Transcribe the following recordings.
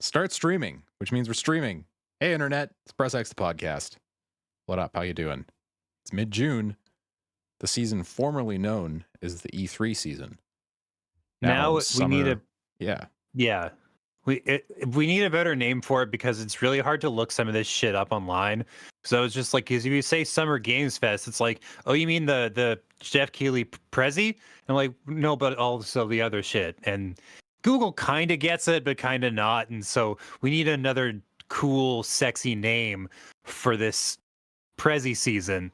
start streaming, which means we're streaming. Hey, internet, it's Press X the podcast. What up? How you doing? It's mid-June, the season formerly known as the E3 season. Now we need a yeah. We need a better name for it because it's really hard to look some of this shit up online. So it's just like, because if you say Summer Games Fest, it's like, oh, you mean the Jeff Keighley Prezi? I'm like, no, but also the other shit. And Google kind of gets it, but kind of not. And so we need another cool, sexy name for this Prezi season.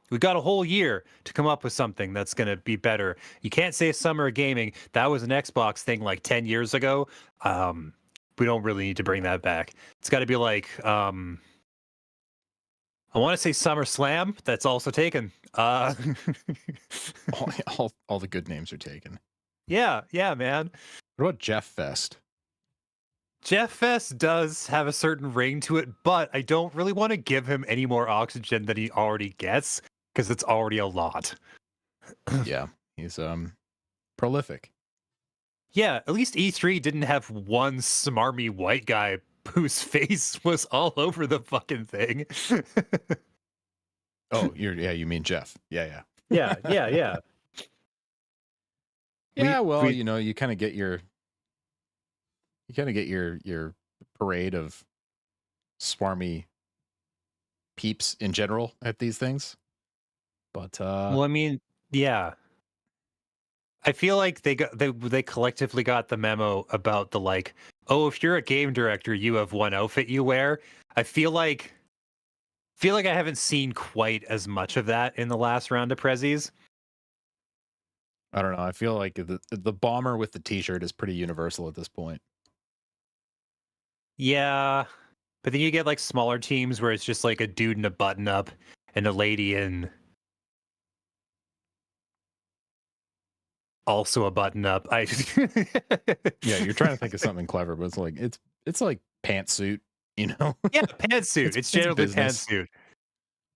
We've got a whole year to come up with something that's going to be better. You can't say Summer Gaming. That was an Xbox thing like 10 years ago. We don't really need to bring that back. It's got to be like, I want to say Summer Slam. That's also taken. All the good names are taken. Yeah, man. What about Jeff Fest? Jeff Fest does have a certain ring to it, but I don't really want to give him any more oxygen than he already gets, because it's already a lot. Yeah, he's prolific. Yeah, at least E3 didn't have one smarmy white guy whose face was all over the fucking thing. Oh, you mean Jeff. Yeah. Yeah. Yeah, well, you kind of get your parade of swarmy peeps in general at these things. But well, I mean, yeah. I feel like they collectively got the memo about the like, oh, if you're a game director, you have one outfit you wear. I feel like I haven't seen quite as much of that in the last round of Prezzies. I don't know. I feel like the bomber with the t-shirt is pretty universal at this point. Yeah, but then you get like smaller teams where it's just like a dude in a button up and a lady in also a button up. Yeah, you're trying to think of something clever, but it's like pantsuit, you know? Yeah, pantsuit. It's generally pantsuit.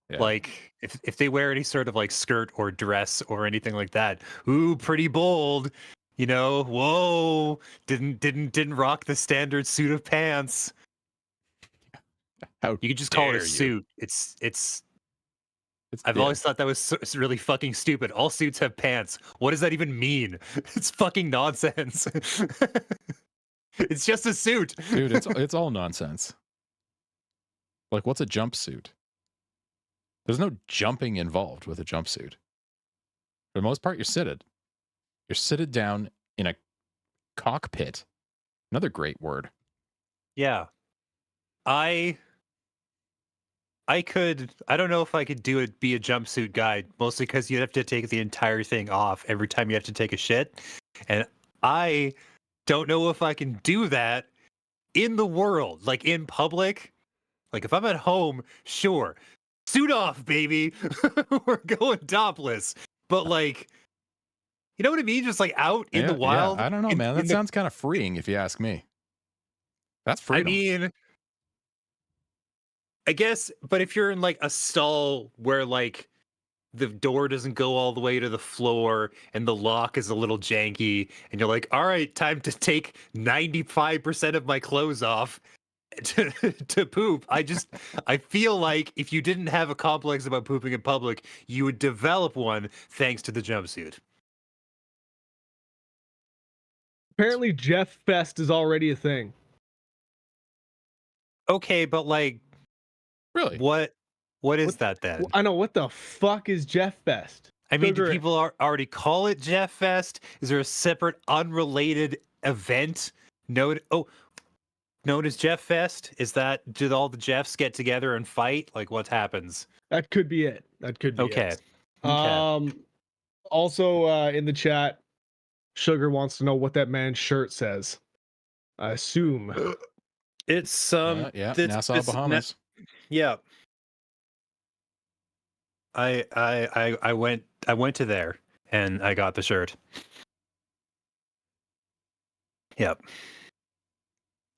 Yeah. Like if they wear any sort of like skirt or dress or anything like that, ooh, pretty bold. You know, whoa, didn't rock the standard suit of pants. How you could just call it a suit. It's I've always thought that was really fucking stupid. All suits have pants. What does that even mean? It's fucking nonsense. It's just a suit. Dude, it's all nonsense. Like, what's a jumpsuit? There's no jumping involved with a jumpsuit. For the most part, you're seated. You're seated down in a cockpit. Another great word. Yeah. I don't know if I could be a jumpsuit guy, mostly because you'd have to take the entire thing off every time you have to take a shit. And I don't know if I can do that in the world, like in public. Like if I'm at home, sure. Suit off, baby. We're going topless. But like, you know what I mean? Just like out in the wild. Yeah. I don't know, man. That sounds kind of freeing if you ask me. That's freedom. I mean, I guess, but if you're in like a stall where like the door doesn't go all the way to the floor and the lock is a little janky and you're like, all right, time to take 95% of my clothes off to poop. I feel like if you didn't have a complex about pooping in public, you would develop one thanks to the jumpsuit. Apparently Jeff Fest is already a thing. Okay, but like, really? What is that then? I know, what the fuck is Jeff Fest? I mean, do people already call it Jeff Fest? Is there a separate, unrelated event known as Jeff Fest? Is that, do all the Jeffs get together and fight? Like, what happens? That could be it. That could be it. Okay. Also, in the chat, Sugar wants to know what that man's shirt says. I assume it's Nassau, Bahamas. Yeah. I went to there and I got the shirt. Yep.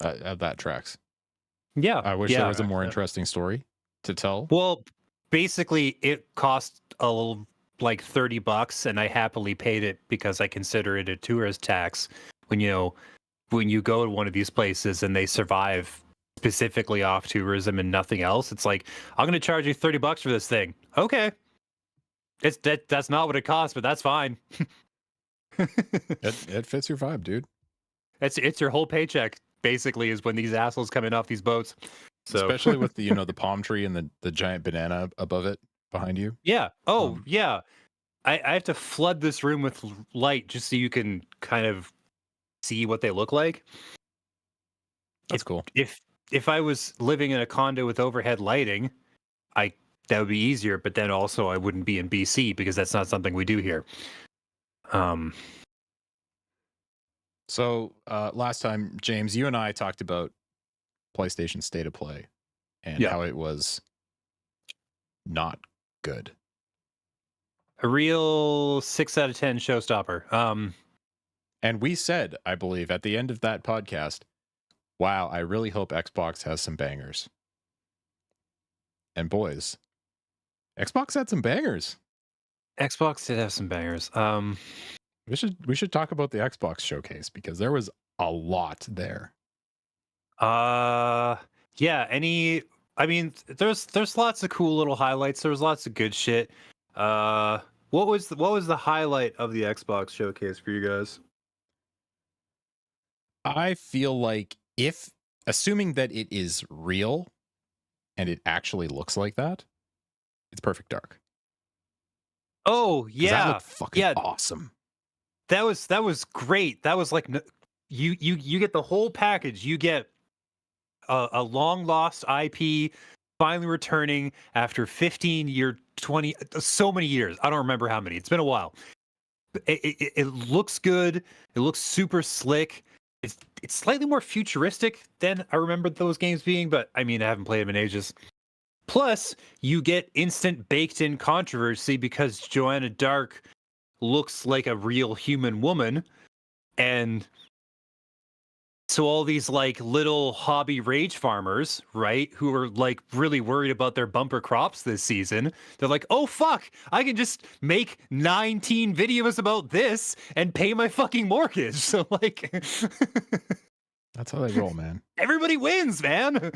That tracks. Yeah. I wish there was a more interesting story to tell. Well, basically it cost like $30 and I happily paid it because I consider it a tourist tax when, when you go to one of these places and they survive specifically off tourism and nothing else, it's like, I'm going to charge you $30 for this thing. Okay. That's not what it costs, but that's fine. It fits your vibe, dude. It's your whole paycheck basically is when these assholes come in off these boats. So Especially with the the palm tree and the giant banana above it behind you. yeah. Oh, Um, yeah. I have to flood this room with light just so you can kind of see what they look like. That's cool. If I was living in a condo with overhead lighting, that would be easier, but then also I wouldn't be in BC because that's not something we do here. So last time, James, you and I talked about PlayStation State of Play and Yeah. how it was not good. A real 6 out of 10 showstopper. And we said, I believe, at the end of that podcast, wow, I really hope Xbox has some bangers. And boys, Xbox had some bangers. Xbox did have some bangers. We should talk about the Xbox showcase because there was a lot there. Yeah, I mean, there's lots of cool little highlights. There was lots of good shit. What was the highlight of the Xbox showcase for you guys? I feel like if, assuming that it is real and it actually looks like that, it's Perfect Dark. Oh 'Cause yeah, that looked fucking yeah. awesome. That was great. That was like you get the whole package. You get a long lost IP finally returning after 20 so many years. I don't remember how many. It's been a while. It looks good. It looks super slick. It's slightly more futuristic than I remember those games being, but I mean I haven't played them in ages. Plus, you get instant baked-in controversy because Joanna Dark looks like a real human woman, and so all these like little hobby rage farmers, right, who are like really worried about their bumper crops this season, they're like, oh fuck, I can just make 19 videos about this and pay my fucking mortgage. So like That's how they roll, man. everybody wins, man.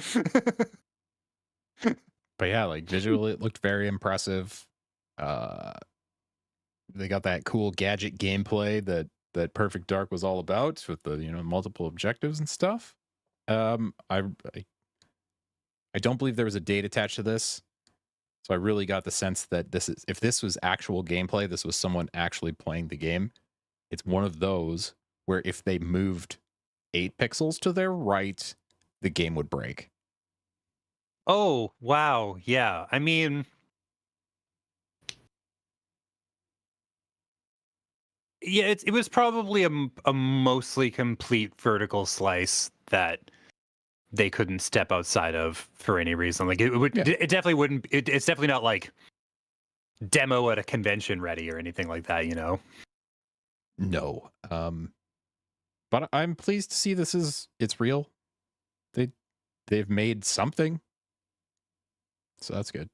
But yeah, like visually, it looked very impressive. They got that cool gadget gameplay that Perfect Dark was all about with the multiple objectives and stuff. I don't believe there was a date attached to this, so I really got the sense that if this was actual gameplay, this was someone actually playing the game. It's one of those where if they moved 8 pixels to their right, the game would break. Oh, wow. Yeah. I mean, yeah, it was probably a mostly complete vertical slice that they couldn't step outside of for any reason. Like Yeah. it definitely wouldn't. It's definitely not like demo at a convention ready or anything like that. No. But I'm pleased to see it's real. They've made something. So that's good.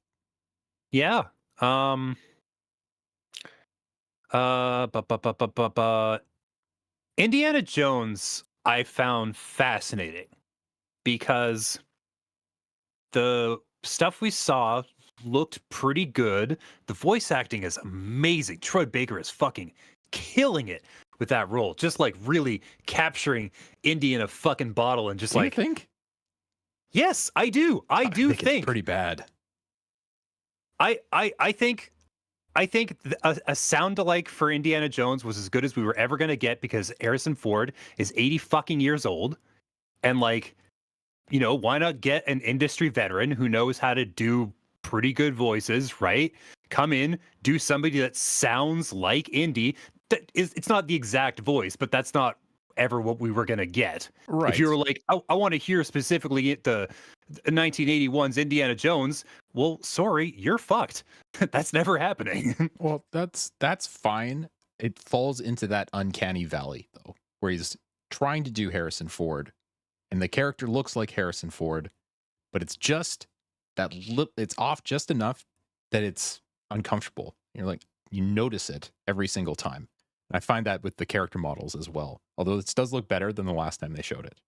Yeah. Indiana Jones I found fascinating because the stuff we saw looked pretty good. The voice acting is amazing. Troy Baker is fucking killing it with that role. Just like really capturing Indy in a fucking bottle and just Do you like, think? yes, I do. I do think it's pretty bad. I think a sound alike for Indiana Jones was as good as we were ever going to get because Harrison Ford is 80 fucking years old. And like, why not get an industry veteran who knows how to do pretty good voices, right? Come in, do somebody that sounds like Indy. It's not the exact voice, but that's not ever what we were going to get. Right. If you were like, I want to hear specifically the 1981's Indiana Jones, well, sorry, you're fucked. That's never happening. Well, that's fine. It falls into that uncanny valley though, where he's trying to do Harrison Ford, and the character looks like Harrison Ford, but it's just that it's off just enough that it's uncomfortable. You're like, you notice it every single time. I find that with the character models as well. Although this does look better than the last time they showed it.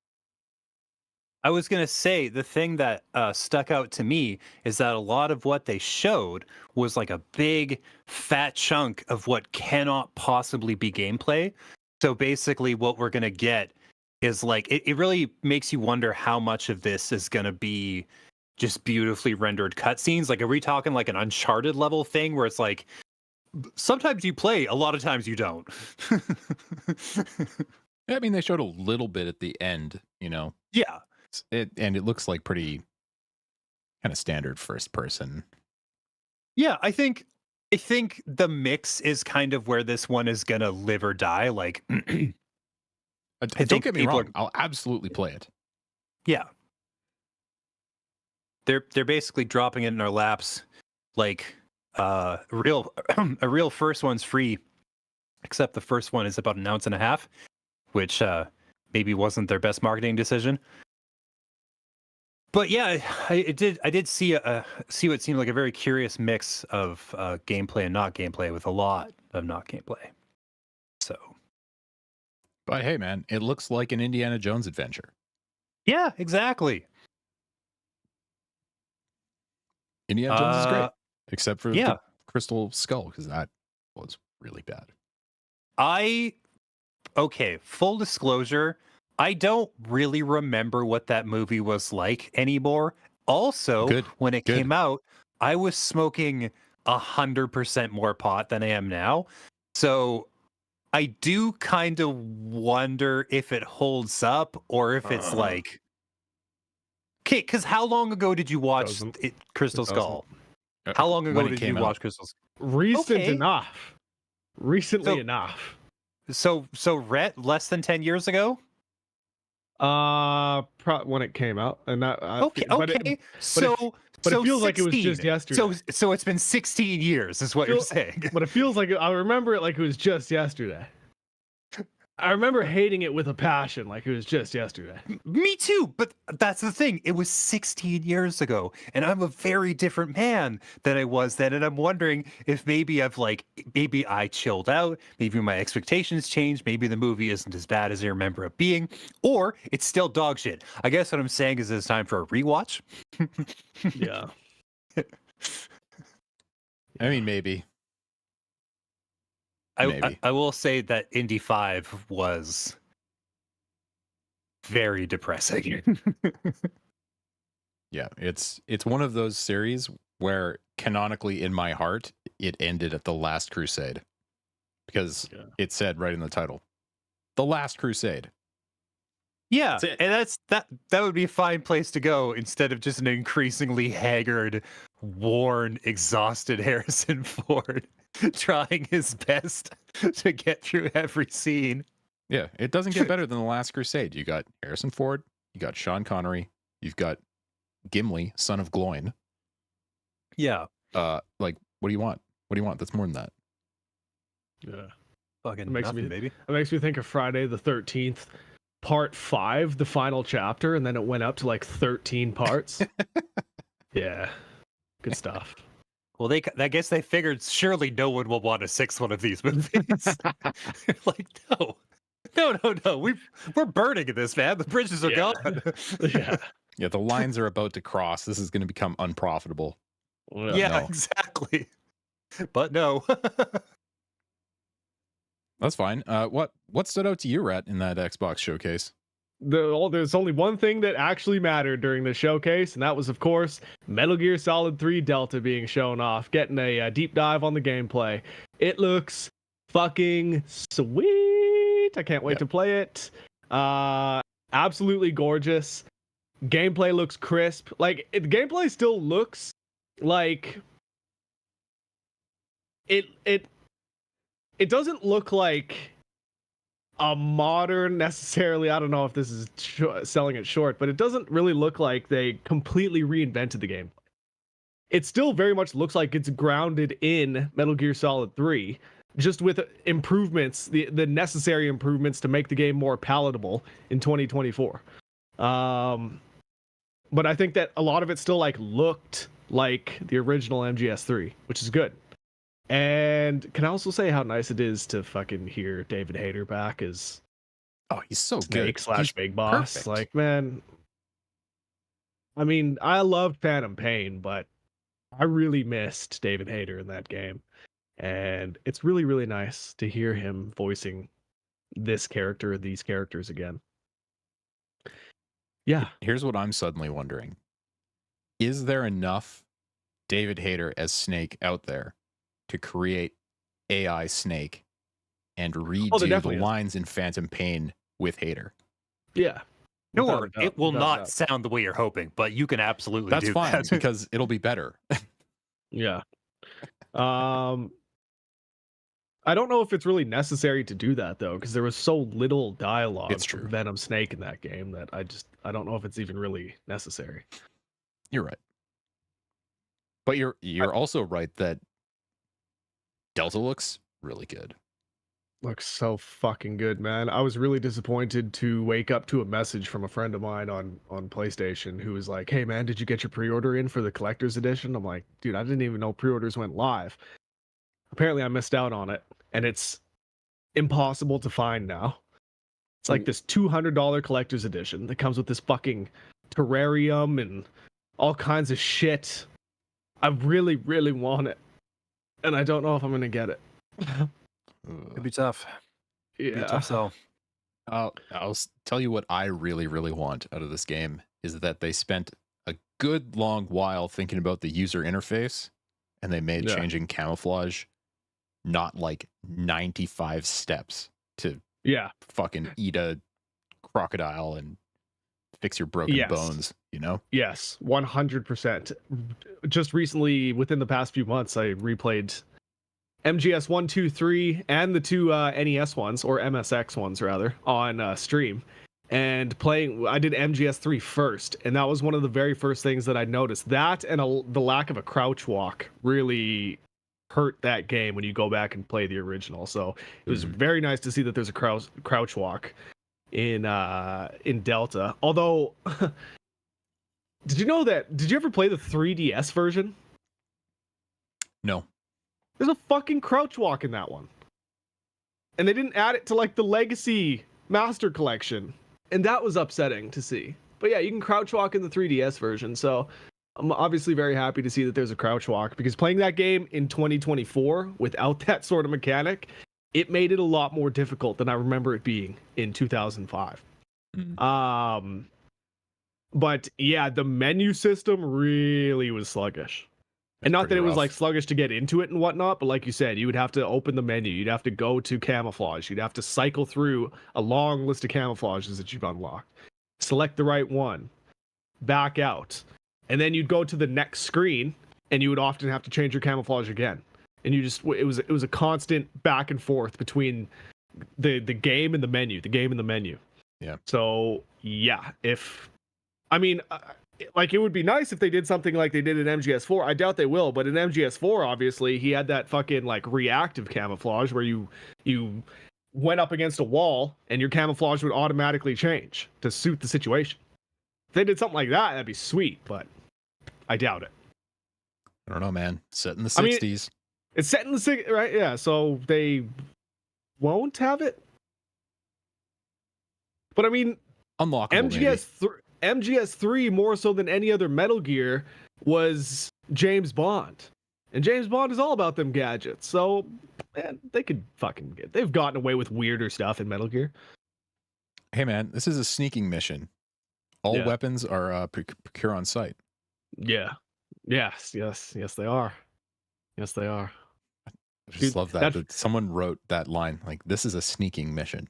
I was going to say the thing that stuck out to me is that a lot of what they showed was like a big fat chunk of what cannot possibly be gameplay. So basically what we're going to get is like, it really makes you wonder how much of this is going to be just beautifully rendered cutscenes. Like, are we talking like an Uncharted level thing where it's like, sometimes you play, a lot of times you don't. I mean, they showed a little bit at the end, Yeah. and it looks like pretty kind of standard first person. Yeah, I think the mix is kind of where this one is gonna live or die. Like, Don't think get me people wrong, I'll absolutely play it. yeah, they're basically dropping it in our laps. Like, a real first one's free, except the first one is about an ounce and a half, which maybe wasn't their best marketing decision. But yeah, I did see what seemed like a very curious mix of gameplay and not gameplay, with a lot of not gameplay. So, But hey, man, it looks like an Indiana Jones adventure. yeah, exactly. Indiana Jones is great, except for yeah. the Crystal Skull, because that was really bad. Okay, full disclosure, I don't really remember what that movie was like anymore. Also, when it came out, I was smoking 100% more pot than I am now. So I do kind of wonder if it holds up or if it's like... Okay, because how long ago did you watch Crystal Skull? How long ago did you watch Crystal Skull? Recently enough. So Rhett, less than 10 years ago? When it came out, and that okay. But it feels like it was just yesterday. So it's been 16 years, is what you're saying. But it feels like I remember it like it was just yesterday. I remember hating it with a passion, like it was just yesterday. Me too, but that's the thing. It was 16 years ago, and I'm a very different man than I was then. And I'm wondering if maybe maybe I chilled out, maybe my expectations changed, maybe the movie isn't as bad as I remember it being, or it's still dog shit. I guess what I'm saying is it's time for a rewatch. Yeah. I mean, maybe. I will say that Indy 5 was very depressing. Yeah, it's one of those series where canonically in my heart it ended at The Last Crusade, because it said right in the title, The Last Crusade. Yeah, and that would be a fine place to go instead of just an increasingly haggard, worn, exhausted Harrison Ford trying his best to get through every scene. Yeah, it doesn't get better than The Last Crusade. You got Harrison Ford, you got Sean Connery, you've got Gimli, son of Gloin. Yeah. Like, what do you want? What do you want? That's more than that. Yeah. Fucking makes nothing, baby. It makes me think of Friday the 13th, part 5, the final chapter, and then it went up to like 13 parts. Yeah. Good stuff. Well, I guess they figured surely no one will want a 6th one of these movies. Like, no. We're burning this, man. The bridges are gone. Yeah, the lines are about to cross. This is going to become unprofitable. Yeah, exactly. But no. That's fine. What stood out to you, Rhett, in that Xbox showcase? There's only one thing that actually mattered during the showcase, and that was, of course, Metal Gear Solid 3 Delta being shown off, getting a deep dive on the gameplay. It looks fucking sweet. I can't wait to play it. Absolutely gorgeous. Gameplay looks crisp. Like, the gameplay still looks like it doesn't look like a modern necessarily. I don't know if this is selling it short, but it doesn't really look like they completely reinvented the game. It still very much looks like it's grounded in Metal Gear Solid 3, just with improvements, the necessary improvements to make the game more palatable in 2024. But I think that a lot of it still like looked like the original MGS3, which is good. And can I also say how nice it is to fucking hear David Hayter back as Oh, he's so Snake good. He's / Big Boss? perfect. Like, man, I mean, I loved Phantom Pain, but I really missed David Hayter in that game. And it's really, really nice to hear him voicing this character, these characters again. Yeah. Here's what I'm suddenly wondering. Is there enough David Hayter as Snake out there to create AI Snake and there redo the definitely is. lines in Phantom Pain with Hayter? Yeah. Sure, Without a doubt, it will without a not doubt. sound the way you're hoping, but you can absolutely That's do fine that. because it'll be better. Yeah. I don't know if it's really necessary to do that though, because there was so little dialogue It's from true. Venom Snake in that game that I don't know if it's even really necessary. You're right. But you're also right that Delta looks really good. Looks so fucking good, man. I was really disappointed to wake up to a message from a friend of mine on PlayStation who was like, "Hey man, did you get your pre-order in for the collector's edition?" I'm like, "Dude, I didn't even know pre-orders went live." Apparently I missed out on it, and it's impossible to find now. It's like this $200 collector's edition that comes with this fucking terrarium and all kinds of shit. I really, really want it, and I don't know if I'm gonna get it. It'd be tough. It'd be a Yeah. tough sell. I'll tell you what I really, really want out of this game is that they spent a good long while thinking about the user interface, and they made Yeah. changing camouflage not like 95 steps to Yeah. fucking eat a crocodile and fix your broken Yes. bones, you know? Yes, 100%. Just recently, within the past few months, I replayed MGS 1, 2, 3, and the two NES ones, or MSX ones rather, on stream. And I did MGS 3 first, and that was one of the very first things that I noticed. That and the lack of a crouch walk really hurt that game when you go back and play the original. So it was very nice to see that there's a crouch walk in Delta. Although, did you ever play the 3DS version? No. There's a fucking crouch walk in that one. And they didn't add it to like the Legacy Master Collection. And that was upsetting to see. But yeah, you can crouch walk in the 3DS version. So I'm obviously very happy to see that there's a crouch walk, because playing that game in 2024 without that sort of mechanic, it made it a lot more difficult than I remember it being in 2005. But yeah, the menu system really was sluggish. And not that pretty it was rough. like sluggish to get into it and whatnot, but like you said, you would have to open the menu, you'd have to go to camouflage, you'd have to cycle through a long list of camouflages that you've unlocked, select the right one, back out, and then you'd go to the next screen, and you would often have to change your camouflage again. And it was a constant back and forth between the game and the menu. Yeah. So yeah, like it would be nice if they did something like they did in MGS4. I doubt they will, but in MGS4, obviously, he had that fucking like reactive camouflage where you went up against a wall and your camouflage would automatically change to suit the situation. If they did something like that, that'd be sweet, but I doubt it. I don't know, man. Set in the I mean, 60s. It's set in the right? Yeah, so they won't have it. But I mean, Unlockable, maybe. MGS3 more so than any other Metal Gear was James Bond. And James Bond is all about them gadgets. So, man, they've gotten away with weirder stuff in Metal Gear. Hey, man, this is a sneaking mission. All Yeah. weapons are procure on site. Yeah. Yes, they are. Yes, they are. I just Dude, love that someone wrote that line, like, this is a sneaking mission.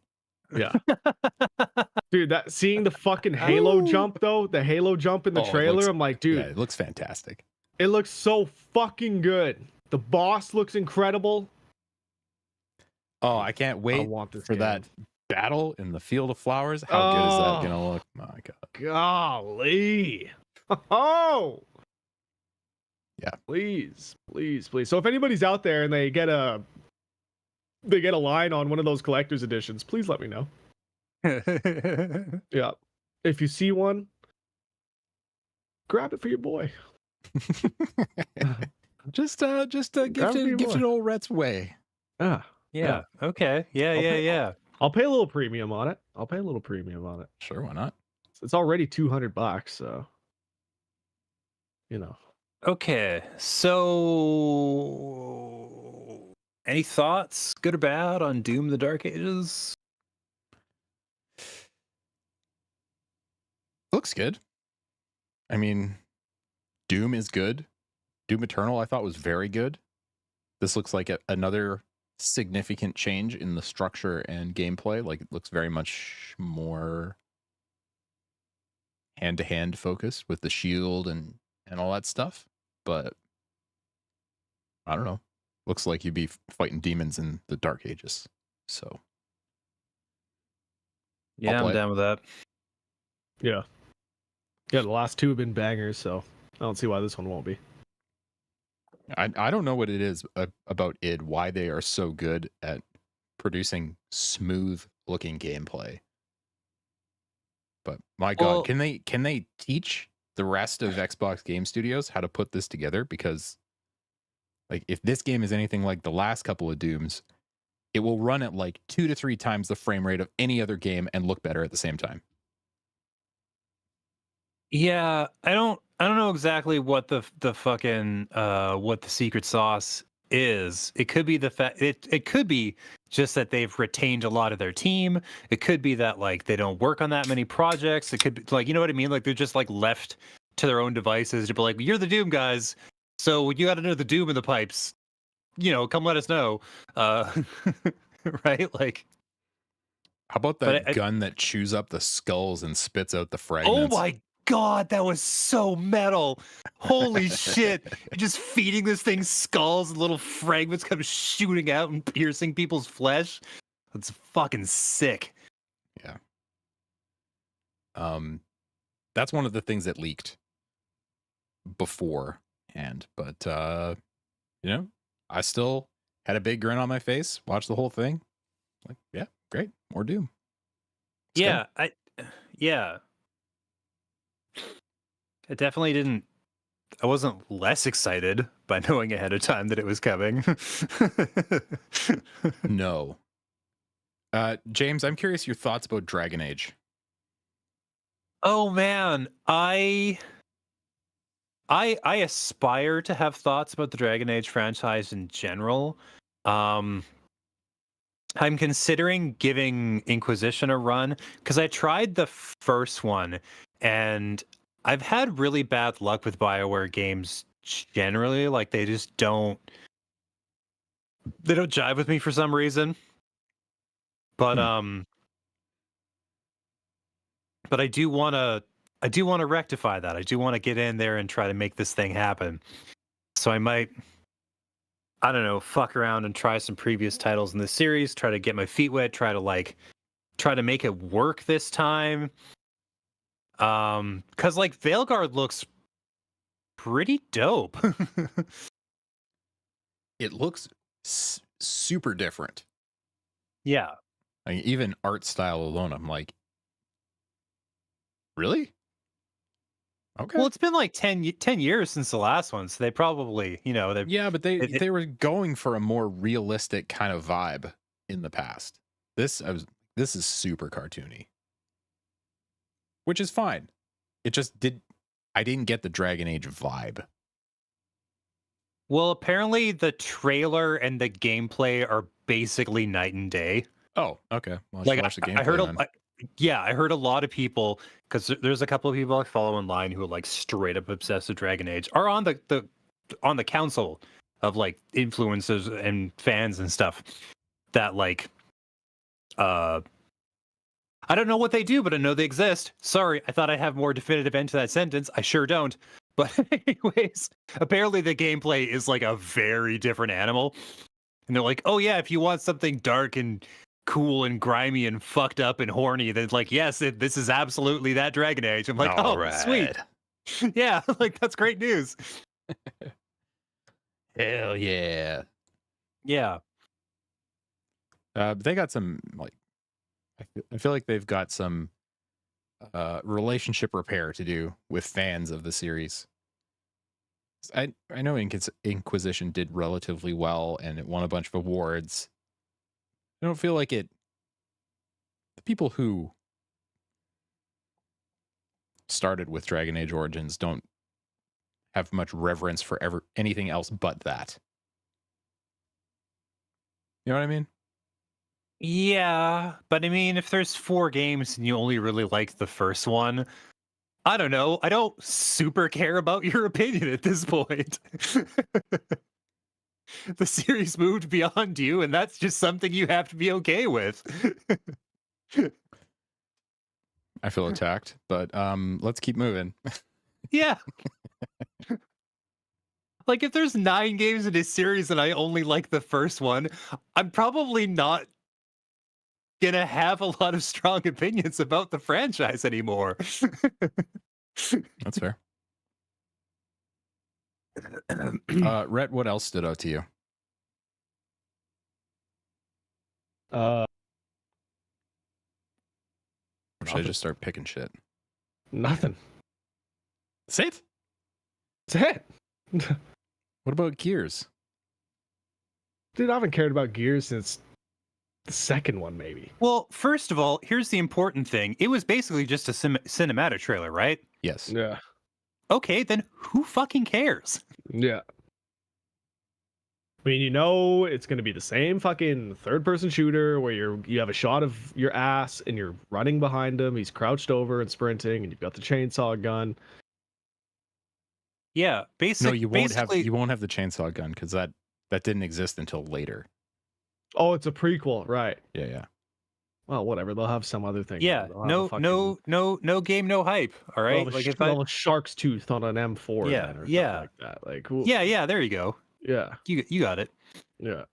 Yeah. Dude, seeing the fucking Halo jump though, the Halo jump in the trailer, I'm like, dude, Yeah, it looks fantastic. it looks so fucking good. The boss looks incredible. Oh, I can't wait want this for game. that battle in the Field of Flowers. How good is that gonna look? My God. Golly. Oh. Yeah. Please. So if anybody's out there and they get a line on one of those collector's editions, please let me know. Yeah. If you see one, grab it for your boy. Just Grab gifted me more. old Rhett's way. Ah, Yeah. Okay. Yeah. I'll Yeah. pay- Yeah. I'll pay a little premium on it. Sure, why not? It's already $200, so you know. Okay. So, any thoughts, good or bad, on Doom: The Dark Ages? Looks good. I mean, Doom is good. Doom Eternal I thought was very good. This looks like another significant change in the structure and gameplay. Like it looks very much more hand-to-hand focused with the shield and all that stuff. But I don't know. Looks like you'd be fighting demons in the Dark Ages. So Yeah, I'm play it. down with that. Yeah. Yeah, the last two have been bangers, so I don't see why this one won't be. I don't know what it is about id, why they are so good at producing smooth looking gameplay. But my God, Well- can they teach the rest of Xbox Game Studios how to put this together? Because like if this game is anything like the last couple of Dooms, it will run at like 2 to 3 times the frame rate of any other game and look better at the same time. Yeah, I don't know exactly what the fucking what the secret sauce is. It could be the fact it could be just that they've retained a lot of their team. It could be that like they don't work on that many projects. It could be like, you know what I mean? Like they're just like left to their own devices to be like, you're the Doom guys, so you got to know the Doom in the pipes. You know, come let us know. Right? Like, How about But that I- gun that chews up the skulls and spits out the oh fragments? my God, that was so metal. Holy shit. You're just feeding this thing skulls and little fragments come shooting out and piercing people's flesh. That's fucking sick. That's one of the things that leaked beforehand. But you know, I still had a big grin on my face, watched the whole thing. Like, yeah, great. More Doom. Let's go. Yeah. It definitely didn't. I wasn't less excited by knowing ahead of time that it was coming. No. James, I'm curious your thoughts about Dragon Age. Oh man, I aspire to have thoughts about the Dragon Age franchise in general. I'm considering giving Inquisition a run because I tried the first one and I've had really bad luck with BioWare games generally. Like they just don't jive with me for some reason. But but I do want to rectify that. I do want to get in there and try to make this thing happen. So I might, I don't know, fuck around and try some previous titles in the series, try to get my feet wet, try to make it work this time. Cuz like Veilguard looks pretty dope. It looks super different. Yeah. Like, even art style alone, I'm like, really? Okay. Well, it's been like 10 years since the last one, so they probably, you know, yeah, but they were going for a more realistic kind of vibe in the past. This is super cartoony, which is fine. It just I didn't get the Dragon Age vibe. Well, apparently the trailer and the gameplay are basically night and day. Oh, okay. Well, Like watch the gameplay I heard, then. I heard a lot of people because there's a couple of people I follow online who are like straight up obsessed with Dragon Age, are on the council of like influencers and fans and stuff that like I don't know what they do, but I know they exist. Sorry, I thought I'd have more definitive end to that sentence. I sure don't. But anyways, apparently the gameplay is like a very different animal. And they're like, oh yeah, if you want something dark and cool and grimy and fucked up and horny, then like, yes, this is absolutely that Dragon Age. I'm like, All oh, sweet. Yeah, like that's great news. Hell yeah. Yeah. They got some like, I feel like they've got some relationship repair to do with fans of the series. I know Inquisition did relatively well and it won a bunch of awards. I don't feel like it. The people who started with Dragon Age Origins don't have much reverence for anything else but that. You know what I mean? Yeah, but I mean, if there's 4 games and you only really like the first one, I don't know. I don't super care about your opinion at this point. The series moved beyond you, and that's just something you have to be okay with. I feel attacked, but let's keep moving. Yeah. Like, if there's 9 games in this series and I only like the first one, I'm probably not gonna have a lot of strong opinions about the franchise anymore. That's fair. Rhett, what else stood out to you? Uh, Or should I just start picking shit? nothing. That's it? That's it. What about Gears? Dude, I haven't cared about Gears since the second one, maybe. Well, first of all, here's the important thing. It was basically just a cinematic trailer, right? Yes. Yeah. Okay, then who fucking cares? Yeah. I mean, you know, it's going to be the same fucking third-person shooter where you have a shot of your ass and you're running behind him. He's crouched over and sprinting, and you've got the chainsaw gun. Yeah, No, basically. you won't have the chainsaw gun because that didn't exist until later. Oh, it's a prequel, right? Yeah. Well, whatever. They'll have some other thing. Yeah, no game, no hype. All right, like if a shark's tooth on an M4. Yeah, then or yeah. something like that. Like, cool. Yeah. There you go. Yeah. You got it. Yeah.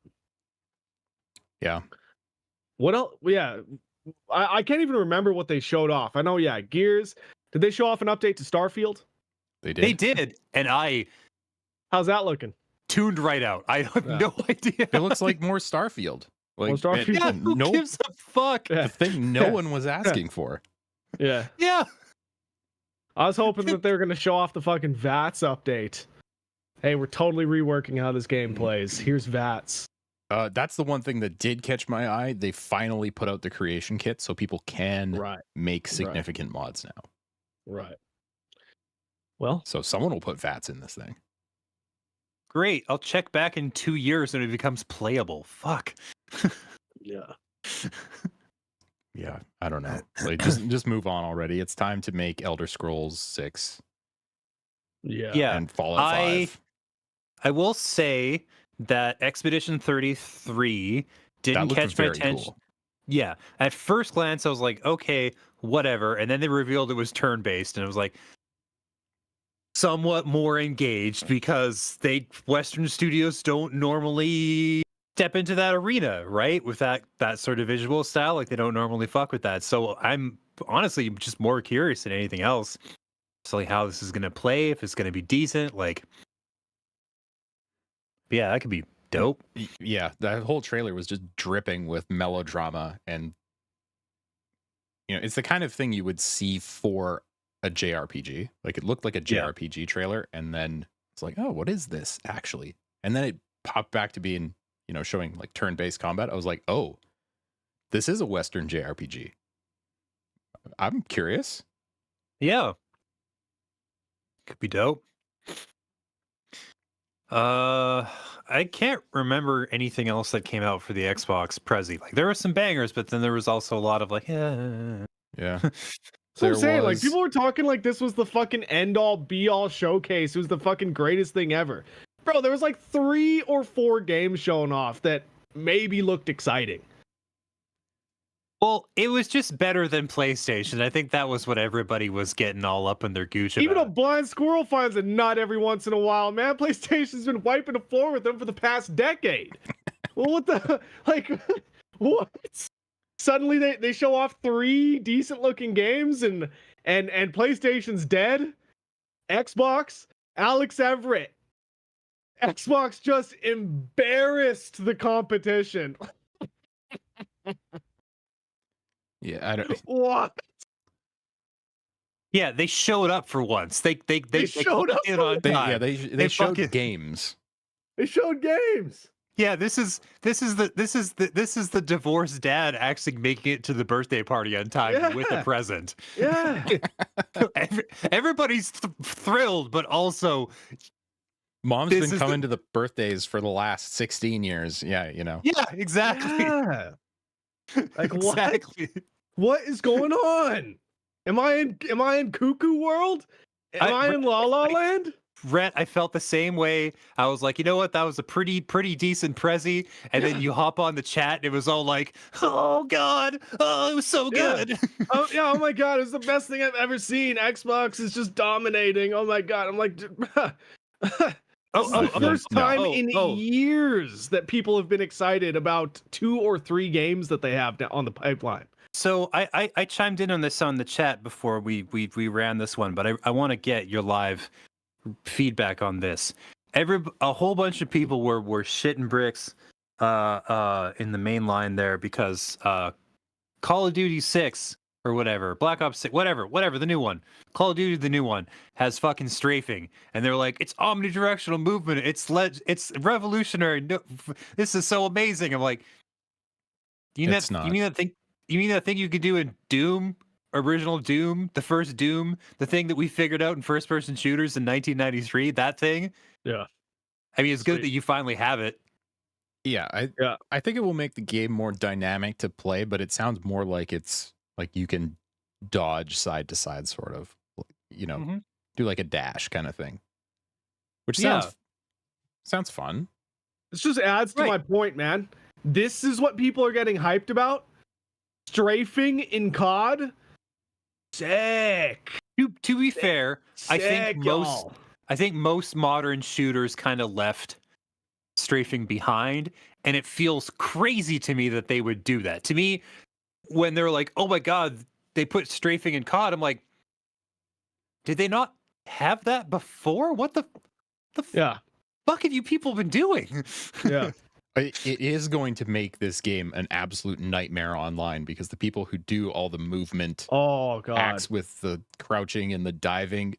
What else? Yeah. I can't even remember what they showed off. I know, yeah, Gears. Did they show off an update to Starfield? They did. They did, and I How's that looking? tuned right out. I have no idea. It looks like more Starfield. Like More Starfield? Yeah, who gives a fuck? Yeah. The thing no one was asking for. Yeah. Yeah. I was hoping that they were going to show off the fucking VATS update. Hey, we're totally reworking how this game plays. Here's VATS. That's the one thing that did catch my eye. They finally put out the creation kit so people can make significant mods now. Right. Well, so someone will put VATS in this thing. Great. I'll check back in 2 years when it becomes playable. Fuck. Yeah. Yeah, I don't know. Like, just move on already. It's time to make Elder Scrolls 6. Yeah. And Fallout 5. I will say that Expedition 33 didn't catch my attention. Cool. Yeah. At first glance, I was like, okay, whatever. And then they revealed it was turn-based, and I was like, somewhat more engaged because Western studios don't normally step into that arena, right? With that sort of visual style, like they don't normally fuck with that. So I'm honestly just more curious than anything else. So like how this is gonna play, if it's gonna be decent, like yeah, that could be dope. Yeah, that whole trailer was just dripping with melodrama, and it's the kind of thing you would see for a JRPG. Like it looked like a JRPG trailer, and then it's like, oh, what is this actually? And then it popped back to being, showing like turn-based combat. I was like, oh, this is a Western JRPG. I'm curious. Yeah. Could be dope. I can't remember anything else that came out for the Xbox Prezi. Like there were some bangers, but then there was also a lot of like, yeah. So I'm saying, like, people were talking like this was the fucking end-all, be-all showcase. It was the fucking greatest thing ever. Bro, there was like 3 or 4 games showing off that maybe looked exciting. Well, it was just better than PlayStation. I think that was what everybody was getting all up in their gooch about. Even a blind squirrel finds a nut every once in a while, man. PlayStation's been wiping the floor with them for the past decade. Well, what the... Like, what? Suddenly they show off 3 decent looking games and PlayStation's dead. Xbox, Alex Everett. Xbox just embarrassed the competition. Yeah, I don't. What? Yeah, they showed up for once. They showed up in for on once. time. They showed fucking- games. They showed games. Yeah, this is the divorced dad actually making it to the birthday party on time with a Yeah. present. Yeah. Everybody's thrilled, but also Mom's This been is coming to the birthdays for the last 16 years. Yeah, you know. yeah, exactly. Yeah. Like what? Exactly. What is going on? Am I in cuckoo world? Am I in La La Land? Rhett, I felt the same way. I was like, you know what? That was a pretty decent Prezi. And then you hop on the chat and it was all like, oh God. Oh, it was so Yeah. good. Oh yeah, oh my god, it's the best thing I've ever seen. Xbox is just dominating. Oh my god. I'm like this is the first time in years that people have been excited about 2 or 3 games that they have on the pipeline. So I chimed in on this on the chat before we ran this one, but I want to get your live feedback on this. A whole bunch of people were shitting bricks in the main line there because Call of Duty 6 or whatever, Black Ops 6, whatever, the new one, Call of Duty, the new one has fucking strafing, and they're like, it's omnidirectional movement, it's revolutionary. No, this is so amazing. I'm like, you mean It's not. you mean that thing you could do in Doom, original Doom, the first Doom, the thing that we figured out in first-person shooters in 1993? That thing. Yeah. I mean, it's good Sweet. that you finally have it. Yeah, I think it will make the game more dynamic to play, but it sounds more like it's like you can dodge side to side, sort of, you know, Mhm. do like a dash kind of thing, which Yeah. sounds fun. This just adds to Right. my point, man. This is what people are getting hyped about. Strafing in COD. Sick. To be fair, I think Sick, most y'all. I think most modern shooters kind of left strafing behind, and it feels crazy to me that they would do that. To me, when they're like, "Oh my god, they put strafing in COD," I'm like, "Did they not have that before? What the Yeah. fuck have you people been doing?" Yeah. It is going to make this game an absolute nightmare online because the people who do all the movement Oh god. hacks with the crouching and the diving,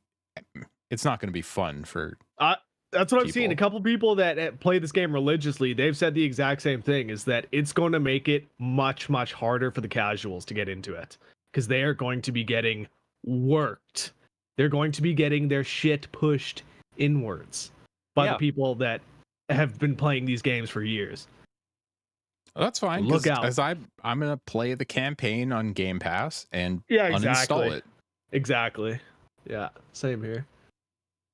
it's not going to be fun for. That's what I've seen. A people. couple people that play this game religiously, they've said the exact same thing, is that it's going to make it much, much harder for the casuals to get into it. Because they are going to be getting worked. They're going to be getting their shit pushed inwards by Yeah. the people that have been playing these games for years. Well, that's fine. Look 'Cause out. As I'm going to play the campaign on Game Pass and Yeah, uninstall it. Exactly. Yeah, same here.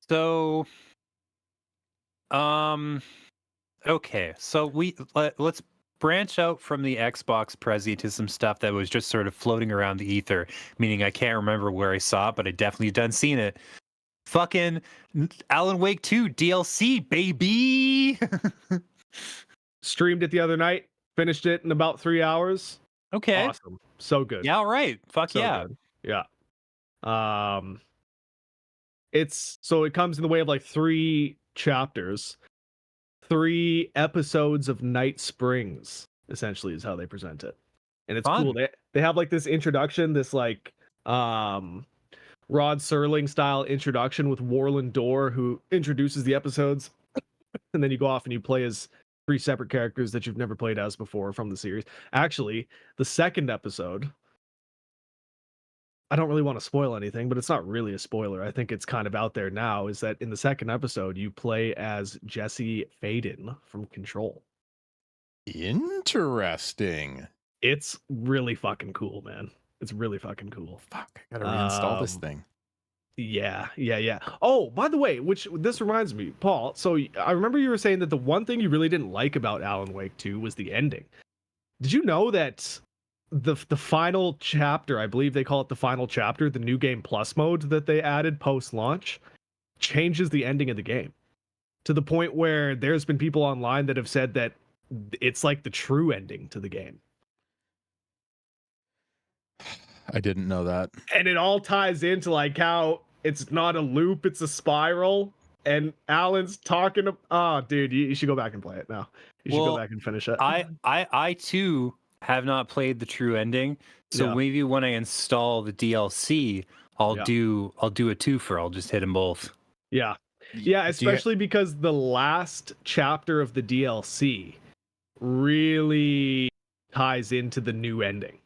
So, okay. So let's branch out from the Xbox Prezi to some stuff that was just sort of floating around the ether. Meaning, I can't remember where I saw it, but I definitely done seen it. Fucking Alan Wake 2 DLC, baby. Streamed it the other night, finished it in about 3 hours. Okay. Awesome. So good. Yeah. All right. Fuck So yeah. good. Yeah. It comes in the way of like 3 chapters, 3 episodes of Night Springs, essentially is how they present it. And it's Fun. cool. They have like this introduction, this like Rod Serling style introduction with Warland Dorr, who introduces the episodes. And then you go off and you play as 3 separate characters that you've never played as before from the series. Actually, the second episode, I don't really want to spoil anything, but it's not really a spoiler. I think it's kind of out there now, is that in the second episode, you play as Jesse Faden from Control. Interesting. It's really fucking cool, man. It's really fucking cool. Fuck, I gotta reinstall this Um, thing. Yeah. Oh, by the way, this reminds me, Paul. So I remember you were saying that the one thing you really didn't like about Alan Wake 2 was the ending. Did you know that the final chapter, I believe they call it the final chapter, the new game plus mode that they added post launch, changes the ending of the game to the point where there's been people online that have said that it's like the true ending to the game. I didn't know that. And it all ties into like how it's not a loop, it's a spiral. And Alan's talking dude, you should go back and play it now. You should Well, go back and finish it. I too have not played the true ending. So Yeah. maybe when I install the DLC, I'll Yeah. do a twofer. I'll just hit them both. Yeah. Do Yeah, you- especially because the last chapter of the DLC really ties into the new ending.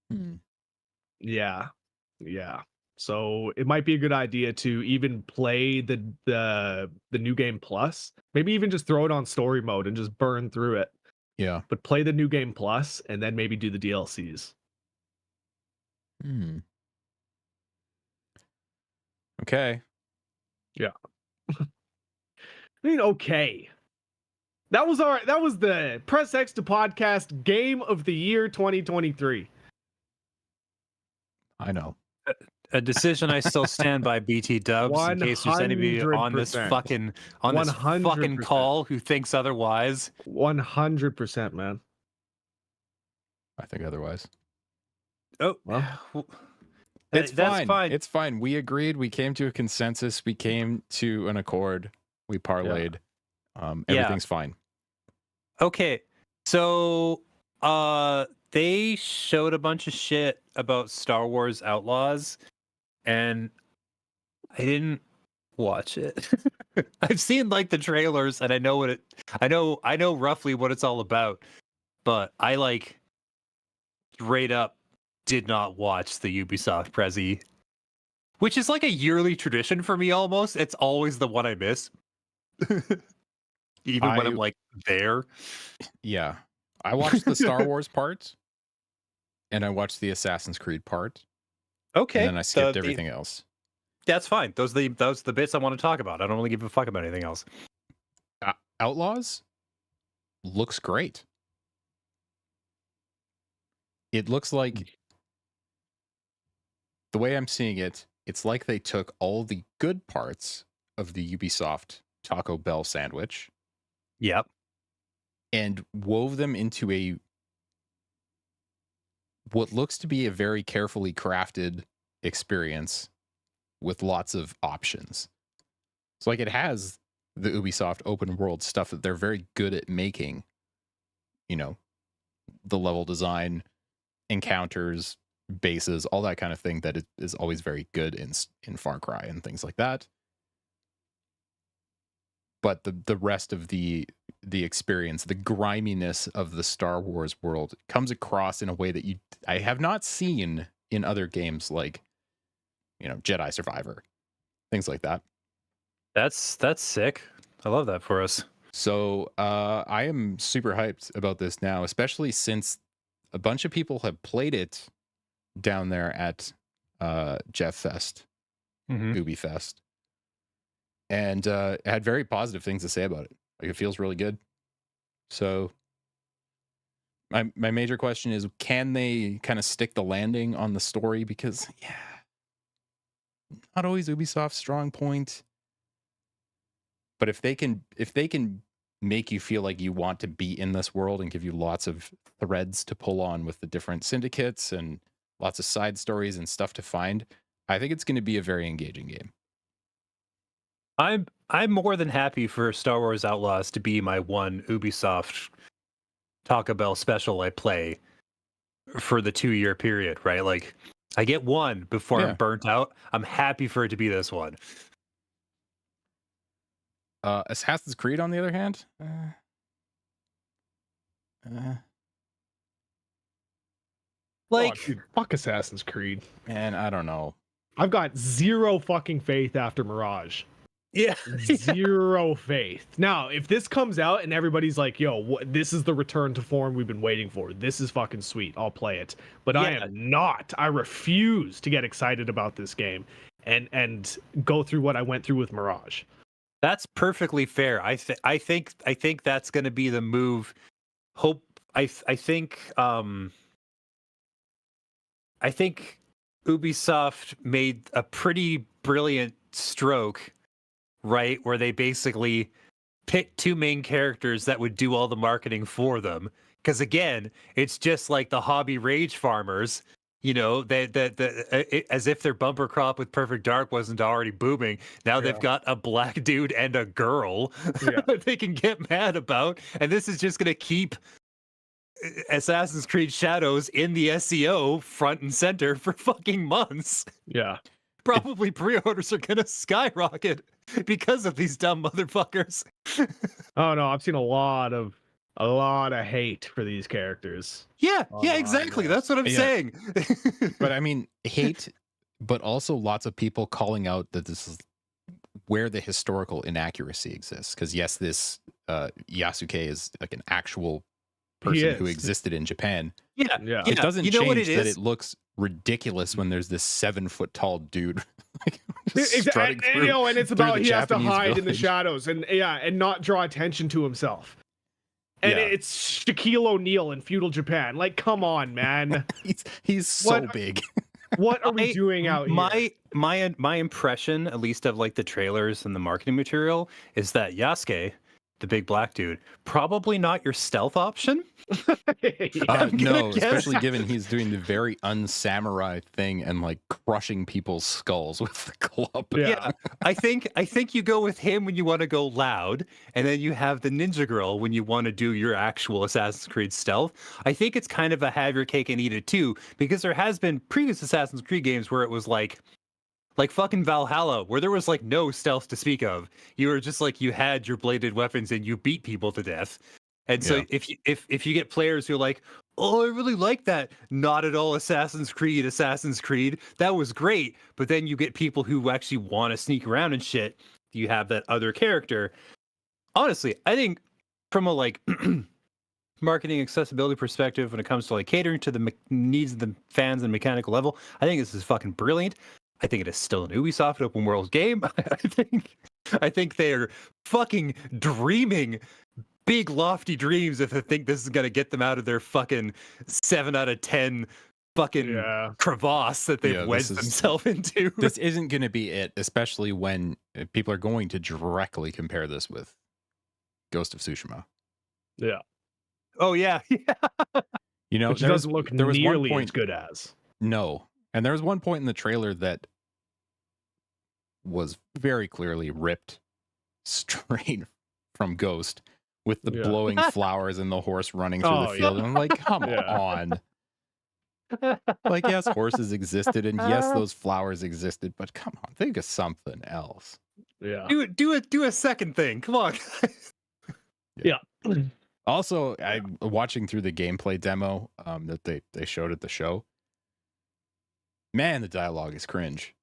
Hmm. Yeah. Yeah. So it might be a good idea to even play the new game plus. Maybe even just throw it on story mode and just burn through it. Yeah. But play the new game plus and then maybe do the DLCs. Hmm. Okay. I mean, okay. That was the Press X to Podcast Game of the Year 2023. I know. A decision I still stand by, BT Dubs. In case there's anybody on this 100%. fucking 100%. call who thinks otherwise. 100%, man. I think otherwise. Oh, Well, It's that's fine. fine. It's fine. We agreed. We came to a consensus. We came to an accord. We parlayed. Yeah. Everything's fine. Okay, so they showed a bunch of shit about Star Wars Outlaws, and I didn't watch it. I've seen like the trailers, and I know roughly what it's all about, but I like straight up did not watch the Ubisoft Prezi, which is like a yearly tradition for me almost. It's always the one I miss. Even when I- I'm like there. Yeah. I watched the Star Wars part, and I watched the Assassin's Creed part, Okay. and then I skipped everything else. That's fine. Those are the bits I want to talk about. I don't really give a fuck about anything else. Outlaws looks great. It looks like, the way I'm seeing it, it's like they took all the good parts of the Ubisoft Taco Bell sandwich Yep. and wove them into what looks to be a very carefully crafted experience with lots of options. So like it has the Ubisoft open world stuff that they're very good at making, the level design, encounters, bases, all that kind of thing that is always very good in Far Cry and things like that. But the rest of the experience, the griminess of the Star Wars world comes across in a way that I have not seen in other games like, Jedi Survivor, things like that. That's sick. I love that for us. So I am super hyped about this now, especially since a bunch of people have played it down there at Jeff Fest, Mm-hmm. Ubi Fest, and had very positive things to say about it. Like, it feels really good. So my major question is, can they kind of stick the landing on the story? Because not always Ubisoft's strong point. But if they can make you feel like you want to be in this world and give you lots of threads to pull on with the different syndicates and lots of side stories and stuff to find, I think it's going to be a very engaging game. I'm more than happy for Star Wars Outlaws to be my one Ubisoft Taco Bell special I play for the 2-year period, right? Like I get one before Yeah. I'm burnt out. I'm happy for it to be this one. Assassin's Creed, on the other hand, Like oh, dude, fuck Assassin's Creed. man, I don't know. I've got zero fucking faith after Mirage. yeah. Zero faith. Now, if this comes out and everybody's like, yo, this is the return to form we've been waiting for, this is fucking sweet, I'll play it. But I Yeah. am not. I refuse to get excited about this game and go through what I went through with Mirage. That's perfectly fair. I think that's going to be the move. I think Ubisoft made a pretty brilliant stroke, right, where they basically picked two main characters that would do all the marketing for them. Because again, it's just like the hobby rage farmers, as if their bumper crop with Perfect Dark wasn't already booming. Now they've Yeah. got a black dude and a girl Yeah. that they can get mad about, and this is just going to keep Assassin's Creed Shadows in the SEO front and center for fucking months. Yeah. Probably pre-orders are gonna skyrocket because of these dumb motherfuckers. Oh no, I've seen a lot of hate for these characters. Yeah, Online, exactly. yeah. That's what I'm Yeah. saying. But I mean, hate, but also lots of people calling out that this is where the historical inaccuracy exists. Because yes, this Yasuke is like an actual person who is. existed in Japan. Yeah, Yeah. It doesn't you know change what it that is? it looks ridiculous when there's this 7-foot tall dude like, just Exa- strutting and, through. you know, and it's through about the he has to Japanese hide in the village. shadows and not draw attention to himself. And Yeah. it's Shaquille O'Neal in feudal Japan. Like, come on, man. He's so What- big. What are we doing out here? My impression, at least of like the trailers and the marketing material, is that Yasuke, the big black dude, probably not your stealth option. I'm gonna No, guess. especially given he's doing the very unsamurai thing and like crushing people's skulls with the club. Yeah. I think you go with him when you want to go loud, and then you have the ninja girl when you want to do your actual Assassin's Creed stealth. I think it's kind of a have your cake and eat it too, because there has been previous Assassin's Creed games where it was like fucking Valhalla, where there was like no stealth to speak of. You were just like, you had your bladed weapons and you beat people to death. And so Yeah. if you get players who are like, oh, I really like that, not at all Assassin's Creed, that was great. But then you get people who actually want to sneak around and shit. You have that other character. Honestly, I think from a like marketing accessibility perspective, when it comes to like catering to the needs of the fans and mechanical level, I think this is fucking brilliant. I think it is still an Ubisoft open world game. I think they're fucking dreaming big lofty dreams if they think this is gonna get them out of their fucking 7 out of 10 fucking Yeah. crevasse that they've Yeah, this wedged is- themselves into. This isn't going to be it, especially when people are going to directly compare this with Ghost of Tsushima. Yeah. Oh yeah, yeah. You know, Which there was- doesn't look there was one nearly point- as good as. No. And there was one point in the trailer that was very clearly ripped straight from Ghost with the Yeah. blowing flowers and the horse running through Oh, the field. yeah. And I'm like, come Yeah. on. Like, yes, horses existed and yes, those flowers existed, but come on, think of something else. Yeah. Do a second thing. Come on. Also, I'm watching through the gameplay demo that they showed at the show. Man, the dialogue is cringe.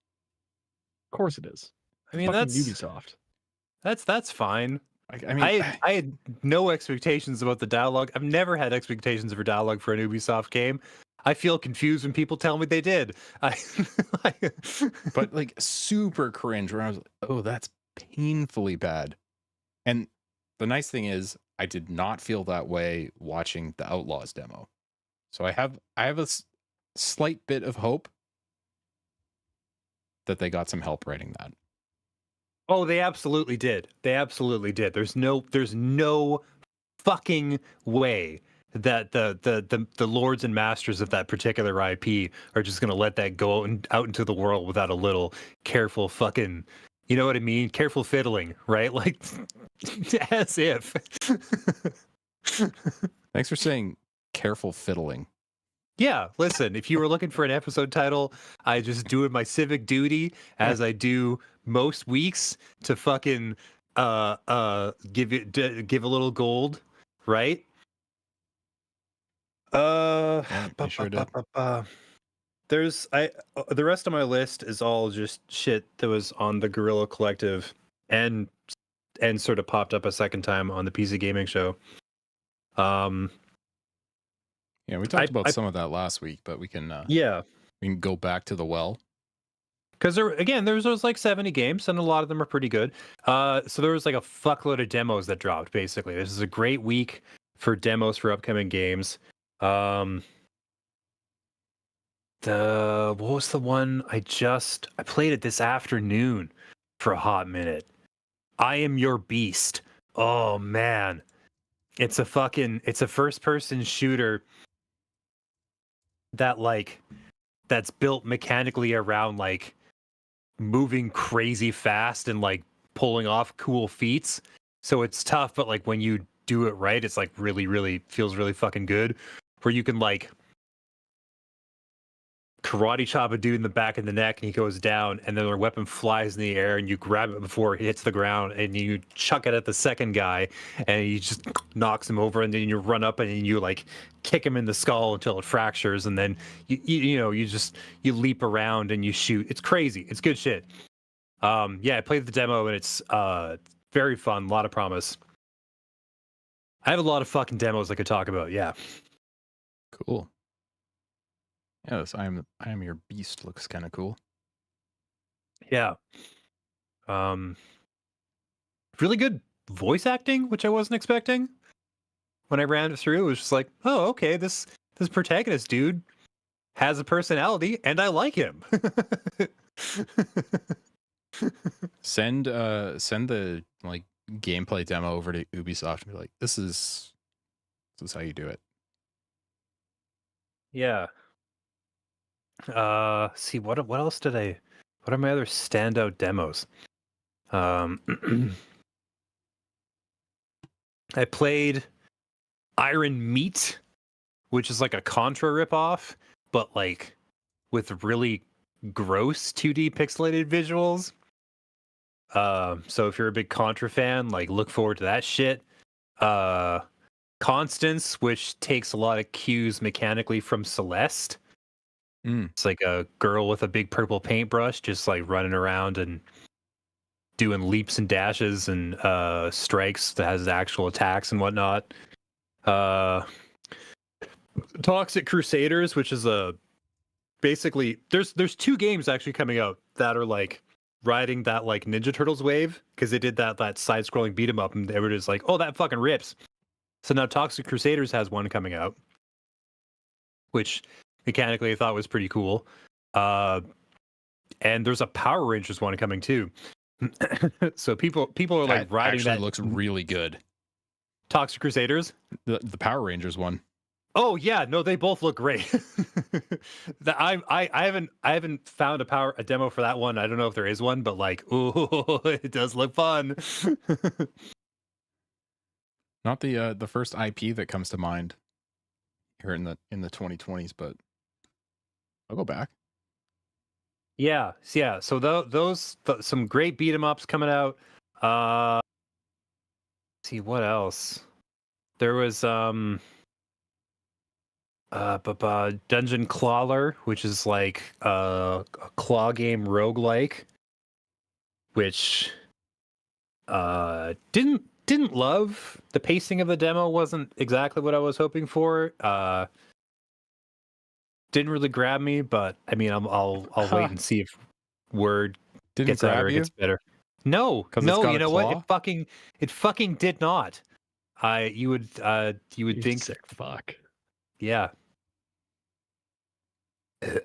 Of course it is. I mean, Fucking that's Ubisoft. that's fine. I mean, I had no expectations about the dialogue. I've never had expectations for dialogue for an Ubisoft game. I feel confused when people tell me they did. but like super cringe where I was like, oh, that's painfully bad. And the nice thing is I did not feel that way watching the Outlaws demo. So I have a slight bit of hope that they got some help writing that. Oh, they absolutely did. They absolutely did. There's no fucking way that the lords and masters of that particular IP are just gonna let that go out into the world without a little careful fucking, you know what I mean? Careful fiddling, right? Like, as if. Thanks for saying careful fiddling. Yeah, listen, if you were looking for an episode title, I just do it my civic duty as I do most weeks to fucking give a little gold, right? they sure did. There's the rest of my list is all just shit that was on the Guerrilla Collective and sort of popped up a second time on the PC Gaming Show. Yeah, we talked about I- some of that last week, but we can Yeah. go back to the well. Because there's like 70 games and a lot of them are pretty good. So there was like a fuckload of demos that dropped. Basically, this is a great week for demos for upcoming games. What was the one I played it this afternoon for a hot minute? I Am Your Beast. Oh man, it's a first person shooter that's built mechanically around like moving crazy fast and like pulling off cool feats. So it's tough, but like when you do it right, it's like really feels really fucking good. Where you can like karate chop a dude in the back of the neck and he goes down, and then their weapon flies in the air and you grab it before it hits the ground and you chuck it at the second guy and he just knocks him over, and then you run up and you like kick him in the skull until it fractures, and then you leap around and you shoot. It's crazy. It's good shit. Yeah, I played the demo and it's very fun, a lot of promise. I have a lot of fucking demos I could talk about. Yeah. Cool. Yes, I am your beast looks kind of cool. Yeah. Really good voice acting, which I wasn't expecting. When I ran it through, it was just like, oh, okay, this protagonist dude has a personality and I like him. Send the like gameplay demo over to Ubisoft and be like, this is how you do it. Yeah. See what else what are my other standout demos? I played Iron Meat, which is like a Contra ripoff, but like with really gross 2D pixelated visuals. So if you're a big Contra fan, like look forward to that shit. Constance, which takes a lot of cues mechanically from Celeste. It's like a girl with a big purple paintbrush just like running around and doing leaps and dashes and strikes that has actual attacks and whatnot. Toxic Crusaders, which is basically there's 2 games actually coming out that are like riding that like Ninja Turtles wave, because they did that side-scrolling beat 'em up and they were just like, oh, that fucking rips. So now Toxic Crusaders has one coming out, which mechanically I thought was pretty cool. And there's a Power Rangers one coming too. So people are like riding actually that. Looks really good. Toxic Crusaders, the Power Rangers one. Oh yeah, no, they both look great. I haven't found a demo for that one. I don't know if there is one, but like, ooh, it does look fun. Not the first IP that comes to mind here in the 2020s, but I'll go back. Yeah. So those some great beat 'em ups coming out. See what else? There was Dungeon Clawler, which is like a claw game roguelike, which didn't love. The pacing of the demo wasn't exactly what I was hoping for. Didn't really grab me, but I mean, I'll wait and see if word Didn't gets better. grab It you? gets better. No, Because it's got you a know what? claw? It fucking did not. You would You think, sick fuck. yeah.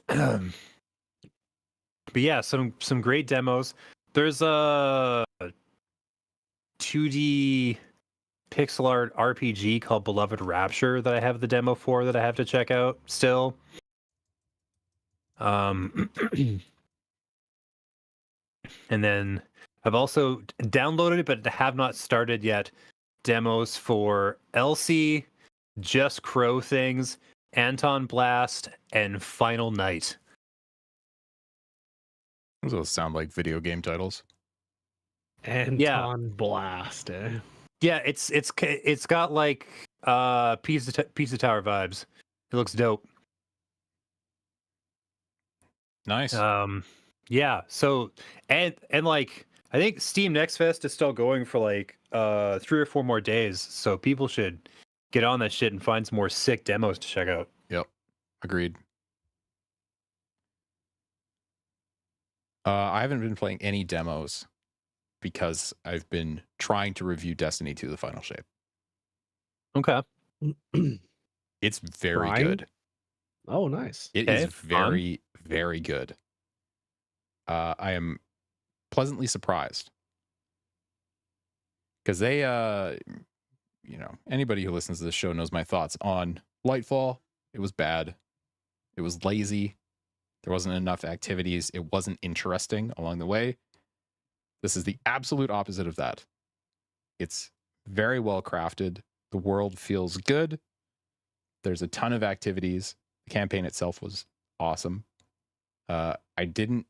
But yeah, some great demos. There's a 2D pixel art RPG called Beloved Rapture that I have the demo for that I have to check out still. And then I've also downloaded it, but have not started yet, demos for Elsie, Just Crow Things, Anton Blast, and Final Night. Those all sound like video game titles. Anton Blast, eh? Yeah, it's got like Pizza Tower vibes. It looks dope. Nice. Yeah. So and like I think Steam Next Fest is still going for like 3 or 4 more days. So people should get on that shit and find some more sick demos to check out. Yep. Agreed. I haven't been playing any demos because I've been trying to review Destiny 2: The Final Shape. Okay. It's very Trying? good. Oh, nice. It Okay, is very, very good. I am pleasantly surprised because they, anybody who listens to this show knows my thoughts on Lightfall. It was bad. It was lazy. There wasn't enough activities. It wasn't interesting along the way. This is the absolute opposite of that. It's very well crafted. The world feels good. There's a ton of activities. The campaign itself was awesome. I didn't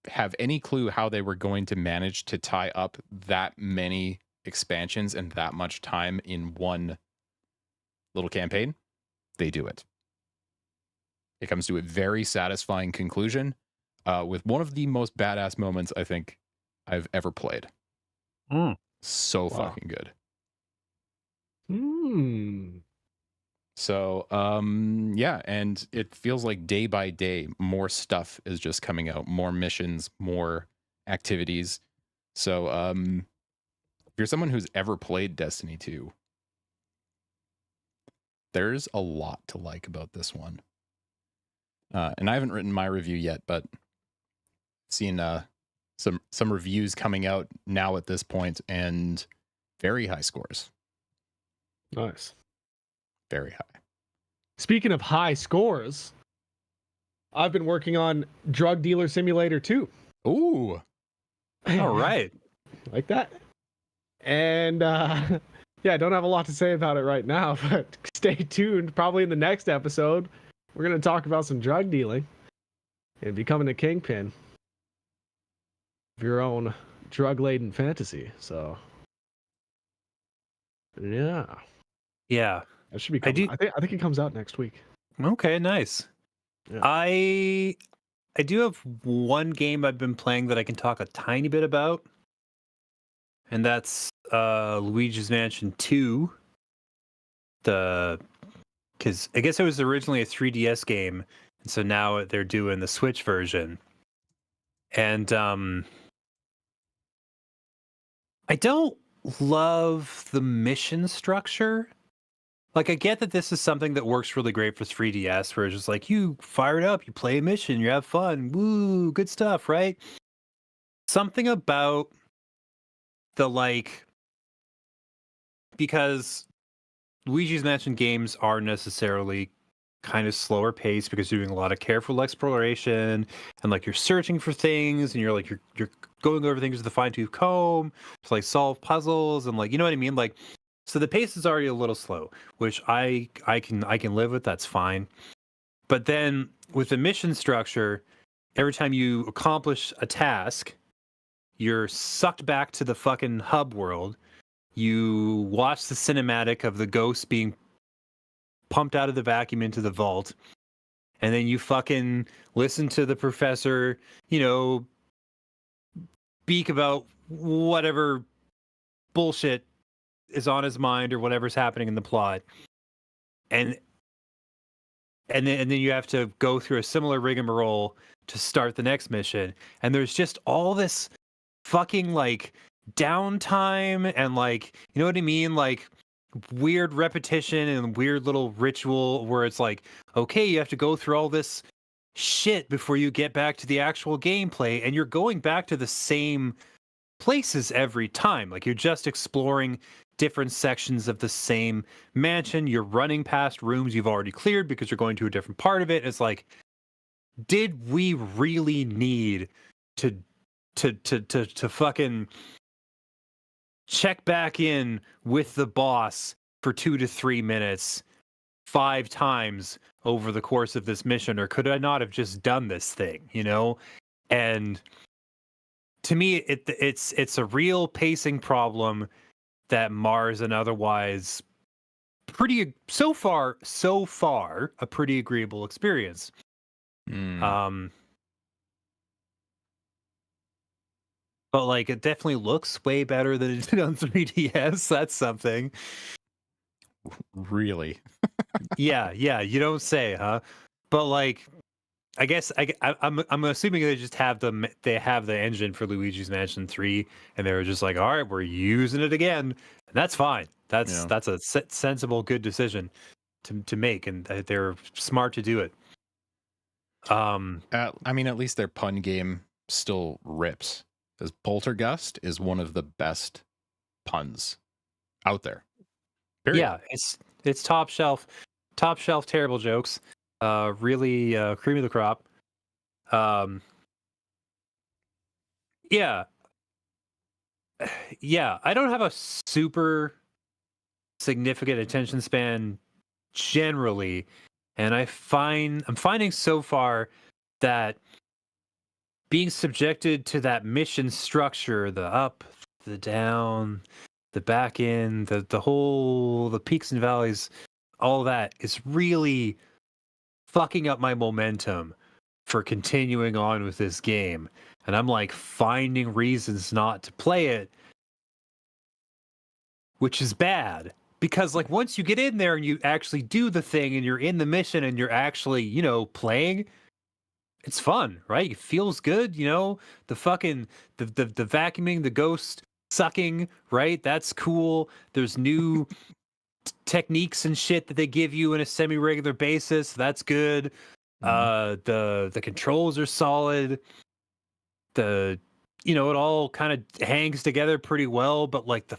have any clue how they were going to manage to tie up that many expansions and that much time in one little campaign. They do it. It comes to a very satisfying conclusion with one of the most badass moments I think I've ever played. So fucking good. So, yeah, and it feels like day by day, more stuff is just coming out, more missions, more activities. So, if you're someone who's ever played Destiny 2, there's a lot to like about this one. And I haven't written my review yet, but seen some reviews coming out now at this point, and very high scores. Nice. Very high. Speaking of high scores, I've been working on Drug Dealer Simulator 2. Ooh. All right. Like that. And yeah, I don't have a lot to say about it right now, but stay tuned. Probably in the next episode, we're going to talk about some drug dealing and becoming a kingpin of your own drug-laden fantasy. So, yeah. Yeah. That should be coming. I think it comes out next week. Okay, nice. Yeah. I do have one game I've been playing that I can talk a tiny bit about. And that's Luigi's Mansion 2. Because I guess it was originally a 3DS game, and so now they're doing the Switch version. And I don't love the mission structure. Like, I get that this is something that works really great for 3DS, where it's just like, you fire it up, you play a mission, you have fun, woo, good stuff, right? Something about the, like, because Luigi's Mansion games are necessarily kind of slower paced because you're doing a lot of careful exploration and like you're searching for things and you're going over things with a fine-tooth comb to like solve puzzles and like, you know what I mean? Like, so the pace is already a little slow, which I can live with. That's fine. But then with the mission structure, every time you accomplish a task, you're sucked back to the fucking hub world. You watch the cinematic of the ghost being pumped out of the vacuum into the vault, and then you fucking listen to the professor, you know, speak about whatever bullshit is on his mind or whatever's happening in the plot, and then you have to go through a similar rigmarole to start the next mission, and there's just all this fucking like downtime and like, you know what I mean, like weird repetition and weird little ritual where it's like, okay, you have to go through all this shit before you get back to the actual gameplay, and you're going back to the same places every time. Like, you're just exploring different sections of the same mansion. You're running past rooms you've already cleared because you're going to a different part of it. It's like, did we really need to fucking check back in with the boss for 2 to 3 minutes 5 times over the course of this mission? Or could I not have just done this thing, you know? And to me, it's a real pacing problem that mars an otherwise so far a pretty agreeable experience. But like, it definitely looks way better than it did on 3DS. That's something. Really? Yeah, you don't say, huh? But like, I guess I'm assuming they just have the engine for Luigi's Mansion 3, and they were just like, all right, we're using it again, and that's fine. That's a sensible, good decision to make, and they're smart to do it. I mean, at least their pun game still rips. Because Poltergust is one of the best puns out there. Period. Yeah, it's top shelf, terrible jokes. Really cream of the crop. Yeah. I don't have a super significant attention span generally, and I'm finding so far that being subjected to that mission structure, the up, the down, the back end, the peaks and valleys, all that is really fucking up my momentum for continuing on with this game. And I'm like finding reasons not to play it, which is bad. Because like once you get in there and you actually do the thing and you're in the mission and you're actually, playing, it's fun, right? It feels good, the fucking the vacuuming, the ghost sucking, right? That's cool. There's new techniques and shit that they give you on a semi-regular basis. That's good. The controls are solid. It all kind of hangs together pretty well, but like the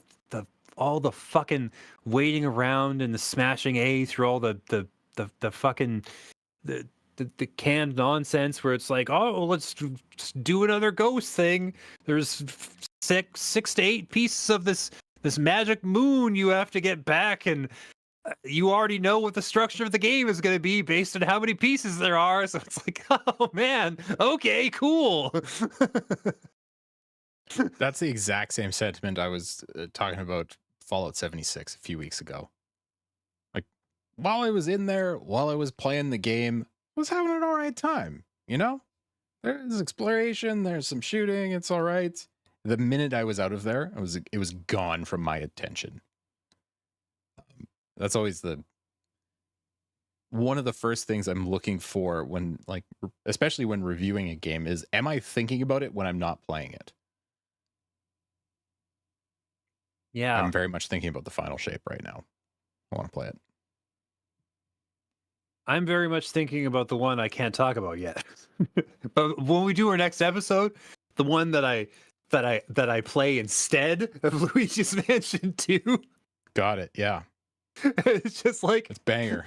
all the fucking waiting around and the smashing A through all the fucking the canned nonsense where it's like, oh, let's do another ghost thing. There's 6 to 8 pieces of this magic moon you have to get back, and you already know what the structure of the game is going to be based on how many pieces there are. So it's like, oh man, okay, cool. That's the exact same sentiment I was talking about Fallout 76 a few weeks ago. Like, while I was in there, while I was playing the game, I was having an all right time, There's exploration, there's some shooting, it's all right. The minute I was out of there, it was gone from my attention. That's always one of the first things I'm looking for when, like, especially when reviewing a game is, am I thinking about it when I'm not playing it? Yeah. I'm very much thinking about the final shape right now. I want to play it. I'm very much thinking about the one I can't talk about yet. But when we do our next episode, the one that I play instead of Luigi's Mansion 2. Got it. Yeah. It's just like it's banger.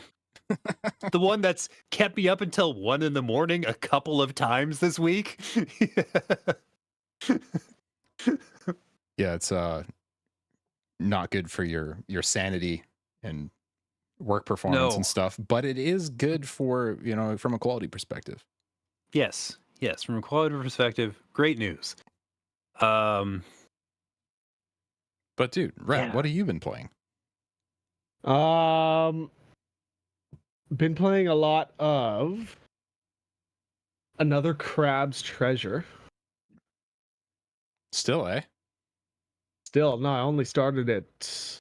The one that's kept me up until 1 a.m. a couple of times this week. Yeah, it's not good for your sanity and work performance and stuff, but it is good for, from a quality perspective. Yes, from a quality perspective, great news. But dude, Ren, what have you been playing? Been playing a lot of Another Crab's Treasure. Still, eh? Still, no, I only started it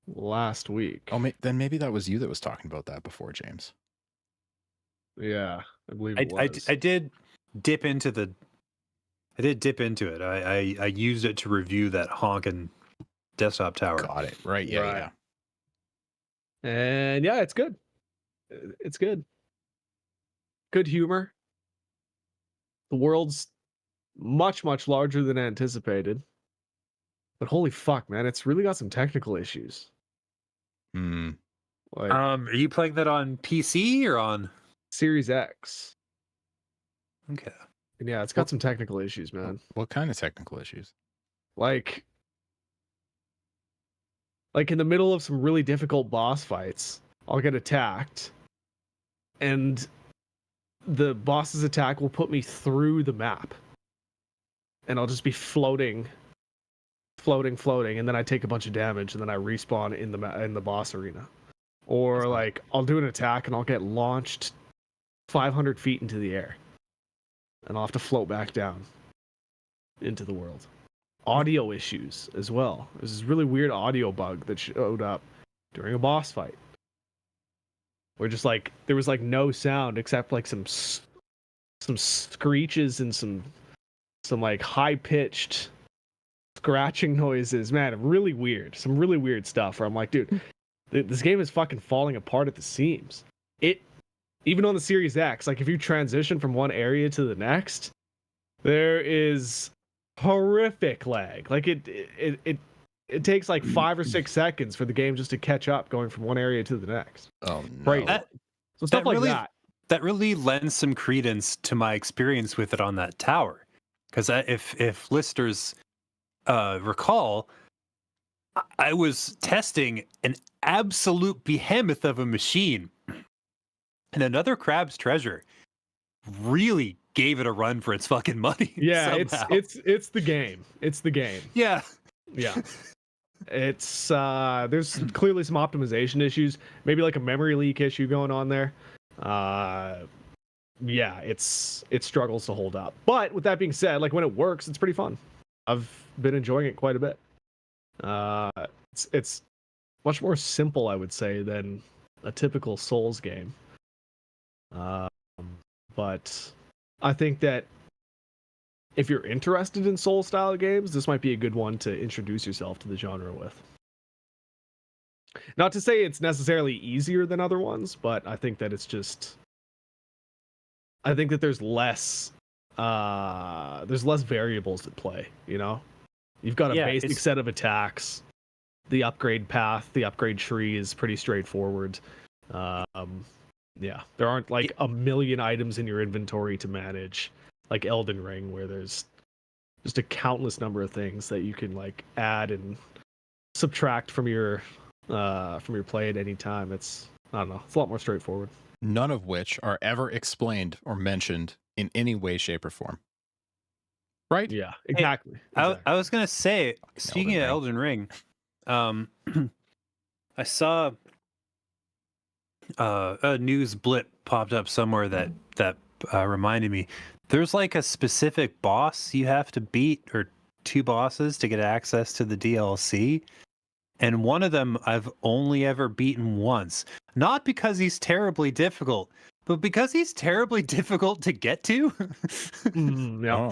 last week. Oh, then maybe that was you that was talking about that before, James. Yeah, I believe it was. I did dip into it. I used it to review that honkin' desktop tower. Got it. Right. Yeah. And yeah, it's good. It's good. Good humor. The world's much, much larger than anticipated. But holy fuck, man, it's really got some technical issues. Like, are you playing that on PC or on Series X? Okay. And yeah, it's got some technical issues, man. What kind of technical issues? Like in the middle of some really difficult boss fights, I'll get attacked, and the boss's attack will put me through the map, and I'll just be floating, and then I take a bunch of damage, and then I respawn in the boss arena. Or like I'll do an attack and I'll get launched 500 feet into the air, and I'll have to float back down into the world. Audio issues as well. There's this really weird audio bug that showed up during a boss fight, where just like there was like no sound except like some screeches and some like high pitched scratching noises. Man, really weird. Some really weird stuff. Where I'm like, dude, this game is fucking falling apart at the seams. Even on the Series X, like if you transition from one area to the next, there is horrific lag. Like it takes like 5 or 6 seconds for the game just to catch up going from one area to the next. Oh no. Right. So stuff like that. That really lends some credence to my experience with it on that tower. Because if listeners recall, I was testing an absolute behemoth of a machine, and another Crab's Treasure really gave it a run for its fucking money. Yeah, somehow. it's the game. It's the game. Yeah. Yeah. It's there's clearly some optimization issues, maybe like a memory leak issue going on there. Yeah, it struggles to hold up. But with that being said, like when it works, it's pretty fun. I've been enjoying it quite a bit. It's much more simple, I would say, than a typical Souls game. But I think that if you're interested in Soul style games, this might be a good one to introduce yourself to the genre with. Not to say it's necessarily easier than other ones, but I think that I think that there's less variables at play, you know? You've got a basic set of attacks. The upgrade path, the upgrade tree is pretty straightforward. Yeah, there aren't like a million items in your inventory to manage, like Elden Ring, where there's just a countless number of things that you can like add and subtract from your play at any time. It's, I don't know, it's a lot more straightforward. None of which are ever explained or mentioned in any way, shape, or form. Right? Yeah, exactly. I was gonna say, speaking of Elden Ring, I saw a news blip popped up somewhere that reminded me. There's like a specific boss you have to beat, or two bosses to get access to the DLC. And one of them I've only ever beaten once. Not because he's terribly difficult, but because he's terribly difficult to get to. Yeah. Oh.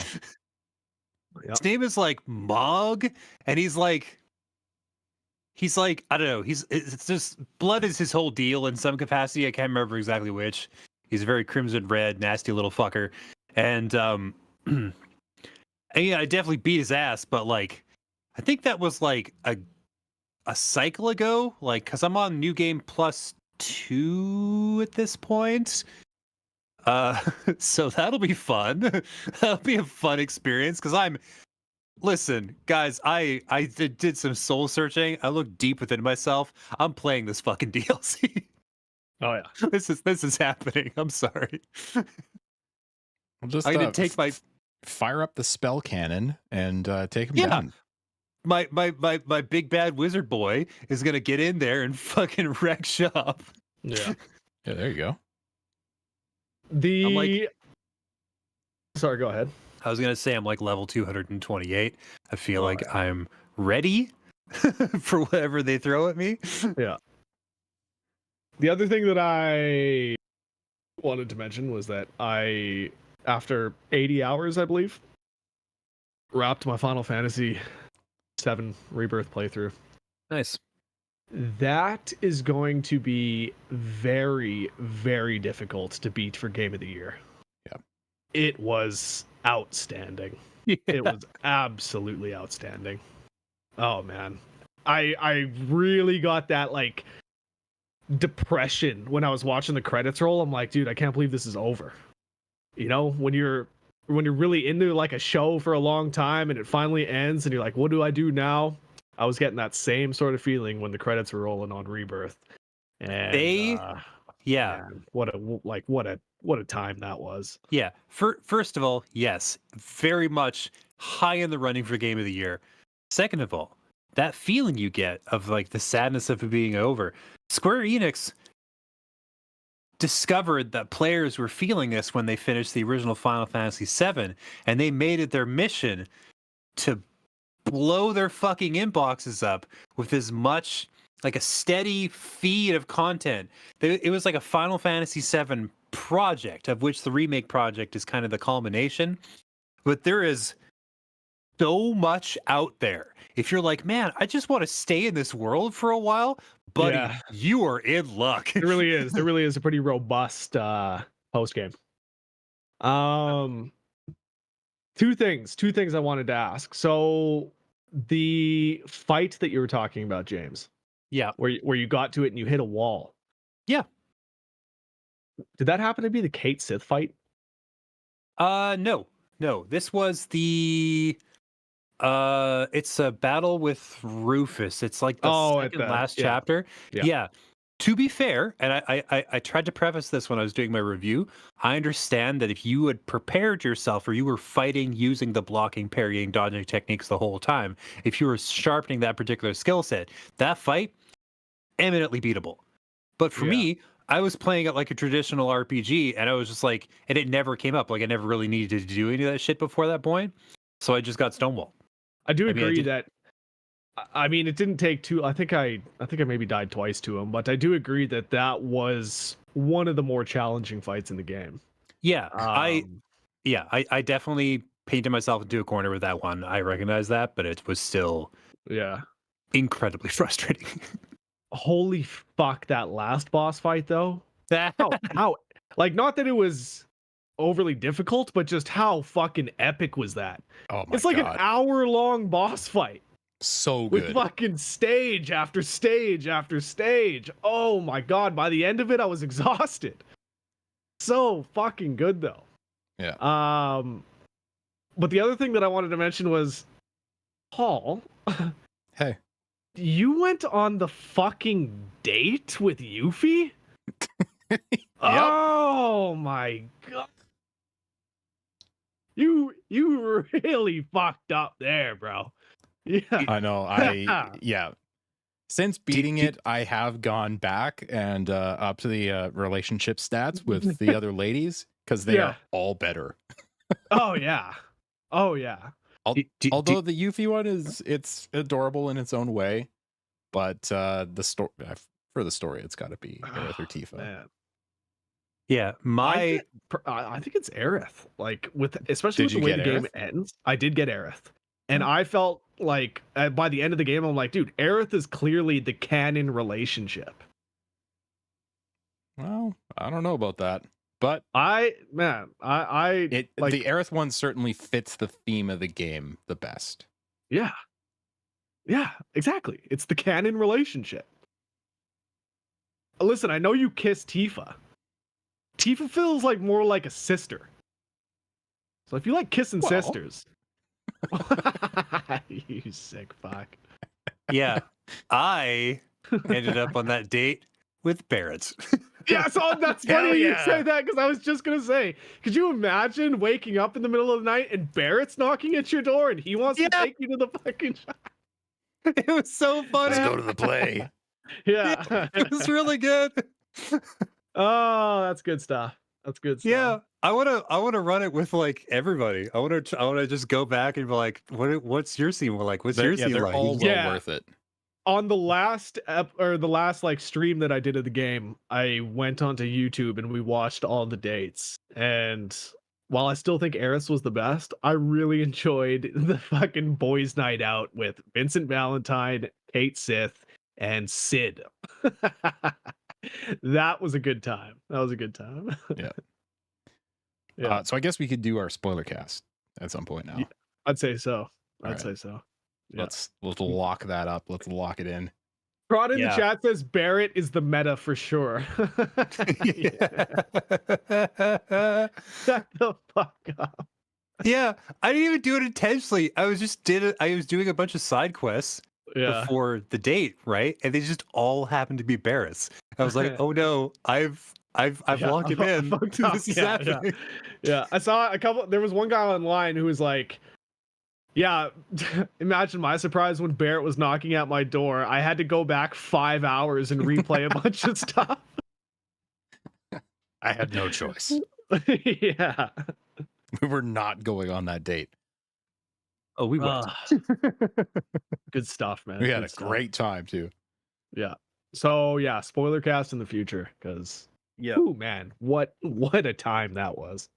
His name is like Mog, and he's like, I don't know, it's just blood is his whole deal in some capacity. I can't remember exactly which. He's a very crimson red, nasty little fucker. And and yeah, I definitely beat his ass, but like I think that was like a cycle ago, like, because I'm on New Game Plus 2 at this point. So that'll be fun. That'll be a fun experience, because listen, guys, I did some soul searching. I looked deep within myself. I'm playing this fucking DLC. Oh yeah. This is happening. I'm sorry. Well, just I'm gonna take my fire up the spell cannon and take him Yeah. down. my big bad wizard boy is gonna get in there and fucking wreck shop. Yeah. Yeah, there you go. I'm like, sorry, go ahead. I was gonna say I'm like level 228. I feel like yeah. I'm ready for whatever they throw at me. Yeah. The other thing that I wanted to mention was that I, after 80 hours, I believe, wrapped my Final Fantasy VII Rebirth playthrough. Nice. That is going to be very, very difficult to beat for Game of the Year. Yeah. It was outstanding. Yeah. It was absolutely outstanding. Oh man. I really got that like depression when I was watching the credits roll. I'm like, dude, I can't believe this is over. You know, when you're really into like a show for a long time and it finally ends and you're like, what do I do now? I was getting that same sort of feeling when the credits were rolling on Rebirth. And man, what a time that was. Yeah. First of all, yes, very much high in the running for Game of the Year. Second of all, that feeling you get of like the sadness of it being over. Square Enix discovered that players were feeling this when they finished the original Final Fantasy VII, and they made it their mission to blow their fucking inboxes up with as much, like, a steady feed of content. It was like a Final Fantasy VII project, of which the remake project is kind of the culmination. But there is so much out there. If you're like, man, I just want to stay in this world for a while, buddy, you are in luck. It really is. There really is a pretty robust post game. Two things I wanted to ask. So the fight that you were talking about, James. Yeah. Where you got to it and you hit a wall. Yeah. Did that happen to be the Cait Sith fight? No. This was the It's a battle with Rufus. It's like the Oh, at second the last yeah. chapter. Yeah. Yeah. To be fair, and I tried to preface this when I was doing my review. I understand that if you had prepared yourself or you were fighting using the blocking, parrying, dodging techniques the whole time, if you were sharpening that particular skill set, that fight eminently beatable. But for Yeah. me, I was playing it like a traditional RPG, and I was just like, and it never came up. Like I never really needed to do any of that shit before that point. So I just got stonewalled. I do I mean, I agree did- that I mean it didn't take too I think I maybe died twice to him, but I do agree that that was one of the more challenging fights in the game. Yeah, Um, I definitely painted myself into a corner with that one. I recognize that, but it was still yeah. incredibly frustrating. Holy fuck, that last boss fight though. How like not that it was overly difficult, but just how fucking epic was that? Oh my It's like god, an hour-long boss fight so with good. fucking stage after stage after stage. Oh my god, by the end of it I was exhausted. So fucking good though. Yeah. But the other thing that I wanted to mention was Paul, Hey, you went on the fucking date with Yuffie? Oh my god. You really fucked up there, bro. Yeah. I know. Yeah. Since beating it, I have gone back and up to the relationship stats with the other ladies because they Yeah. are all better. Oh yeah. Oh yeah. Although the Yuffie one it's adorable in its own way, but the story for the story, it's got to be Aerith or Tifa. Man. yeah, I think it's Aerith. Like especially Did with the you way the get game Aerith? ends. I did get Aerith. And Hmm. I felt like by the end of the game, I'm like, dude, Aerith is clearly the canon relationship. Well, I don't know about that, but I it like the Aerith one certainly fits the theme of the game the best. yeah. Yeah, exactly. It's the canon relationship. Listen, I know you kiss Tifa. Tifa feels like more like a sister. So if you like kissing Well. sisters, you sick fuck. yeah, I ended up on that date with Barrett. Yeah, so that's Hell funny you yeah. say that because I was just gonna say, could you imagine waking up in the middle of the night and Barrett's knocking at your door and he wants to Yeah. take you to the fucking shop? It was so funny. Let's go to the play. Yeah. It was really good. Oh, that's good stuff. That's good stuff. Yeah, I want to run it with like everybody. I want to just go back and be like, what's your scene like? What's your scene They're like? all well Yeah. worth it. On the last or the last like stream that I did of the game, I went onto YouTube and we watched all the dates. And while I still think Eris was the best, I really enjoyed the fucking boys' night out with Vincent Valentine, Kate Sith, and Sid. That was a good time. That was a good time. Yeah. Yeah, So I guess we could do our spoiler cast at some point now. Yeah. I'd say so. I'd Alright. say so. Yeah. Let's lock that up. Let's lock it in. Prod in Yeah. the chat says Barrett is the meta for sure. Shut the fuck up. Yeah, I didn't even do it intentionally. I was doing a bunch of side quests Yeah. before the date, right? And they just all happened to be Barrett's. I was like, oh no, I've Yeah, locked him I in. fucked up. This is Yeah, happening. Yeah. I saw a couple. There was one guy online who was like, yeah, imagine my surprise when Barrett was knocking at my door. I had to go back 5 hours and replay a bunch of stuff. I had no choice. Yeah. We were not going on that date. Oh, we went. Good stuff, man. We had Good a stuff. great time too. Yeah. So yeah, spoiler cast in the future because Yeah. oh man, what a time that was.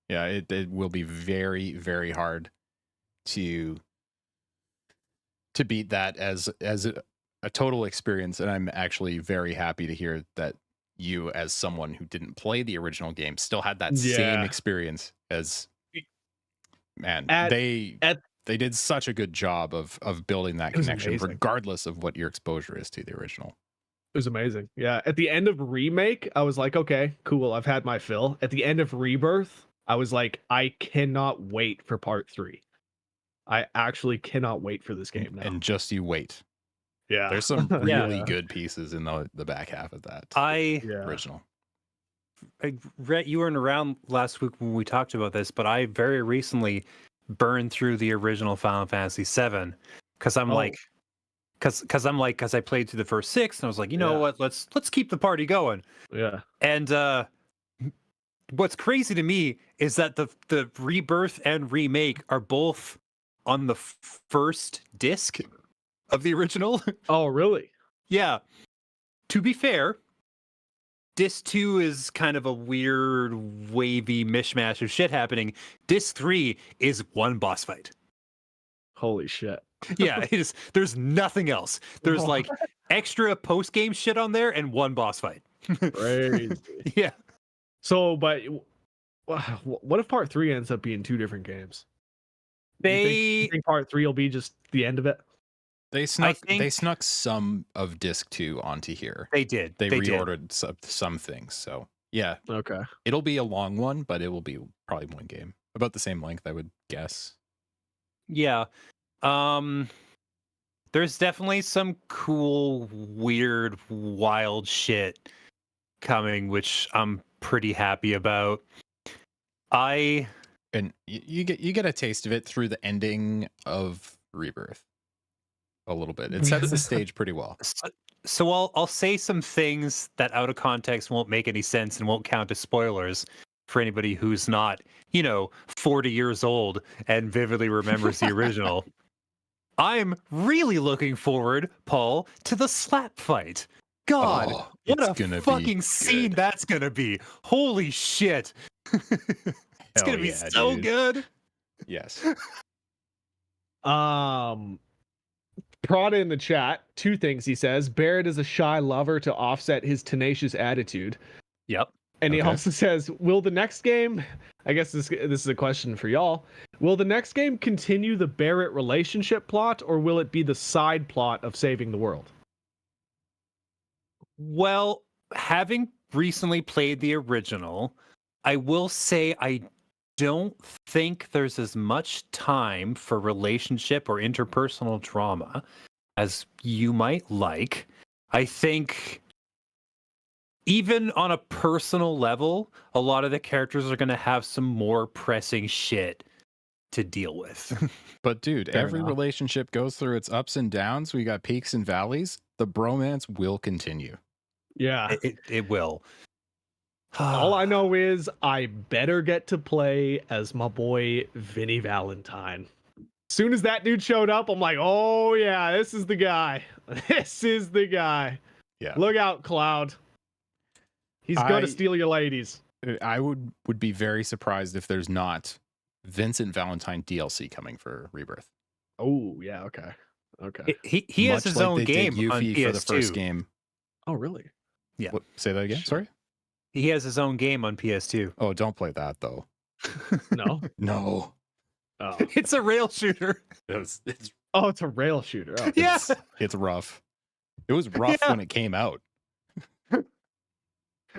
Yeah, it will be very, very hard to beat that as a total experience. And I'm actually very happy to hear that you, as someone who didn't play the original game, still had that same Yeah. experience as man. At- they at- did such a good job of building that It was connection, amazing. regardless of what your exposure is to the original. It was amazing. Yeah. At the end of Remake, I was like, okay, cool. I've had my fill. At the end of Rebirth, I was like, I cannot wait for part 3. I actually cannot wait for this game now. And just you wait. Yeah. There's some Yeah. really good pieces in the back half of that I Yeah. original. Rhett, you weren't around last week when we talked about this, but I very recently burned through the original Final Fantasy VII because I'm Oh. like, because I played through the first 6 and I was like, you know Yeah. what, let's keep the party going. Yeah. And what's crazy to me is that the Rebirth and remake are both on the first disc of the original. Oh, really? Yeah. To be fair, Disc 2 is kind of a weird, wavy mishmash of shit happening. Disc 3 is one boss fight. Holy shit. Yeah, it is. There's nothing else. There's like What? extra post-game shit on there and one boss fight. Crazy. Yeah. So, but what if part 3 ends up being 2 different games? You think part 3 will be just the end of it? They think- snuck some of disc 2 onto here. They did. They did. reordered some things. So yeah, Okay. it'll be a long one, but it will be probably one game. About the same length, I would guess. Yeah. There's definitely some cool, weird, wild shit coming, which I'm pretty happy about. And you get a taste of it through the ending of Rebirth. A little bit. It sets the stage pretty well. So I'll say some things that out of context won't make any sense and won't count as spoilers for anybody who's not, 40 years old and vividly remembers the original. I'm really looking forward, Paul, to the slap fight. God, Oh, what it's a gonna be fucking scene good. that's gonna be. Holy shit. It's Hell gonna be yeah, so dude. good. Yes. Prada in the chat, 2 things he says. Barrett is a shy lover to offset his tenacious attitude. Yep. And he Okay. also says, will the next game, I guess this is a question for y'all, will the next game continue the Barrett relationship plot, or will it be the side plot of saving the world? Well, having recently played the original, I will say I don't think there's as much time for relationship or interpersonal drama as you might like. I think even on a personal level, a lot of the characters are going to have some more pressing shit to deal with. But dude, Fair every enough. relationship goes through its ups and downs. We got peaks and valleys. The bromance will continue. Yeah. It will. All I know is I better get to play as my boy Vinny Valentine. Soon as that dude showed up, I'm like, oh yeah, this is the guy. This is the guy. Yeah. Look out, Cloud. He's gonna I- steal your ladies. I would be very surprised if there's not Vincent Valentine DLC coming for Rebirth. Oh yeah, okay. Okay. He has Much his like own they did game on Yuffie PS2. for the first game. Oh really? Yeah. What, say that again? Shit. Sorry. He has his own game on PS2. Oh, don't play that though. No. No. Oh. It's a rail shooter. It's Oh, it's a rail shooter. Oh. Yeah. it's rough. It was rough Yeah. when it came out.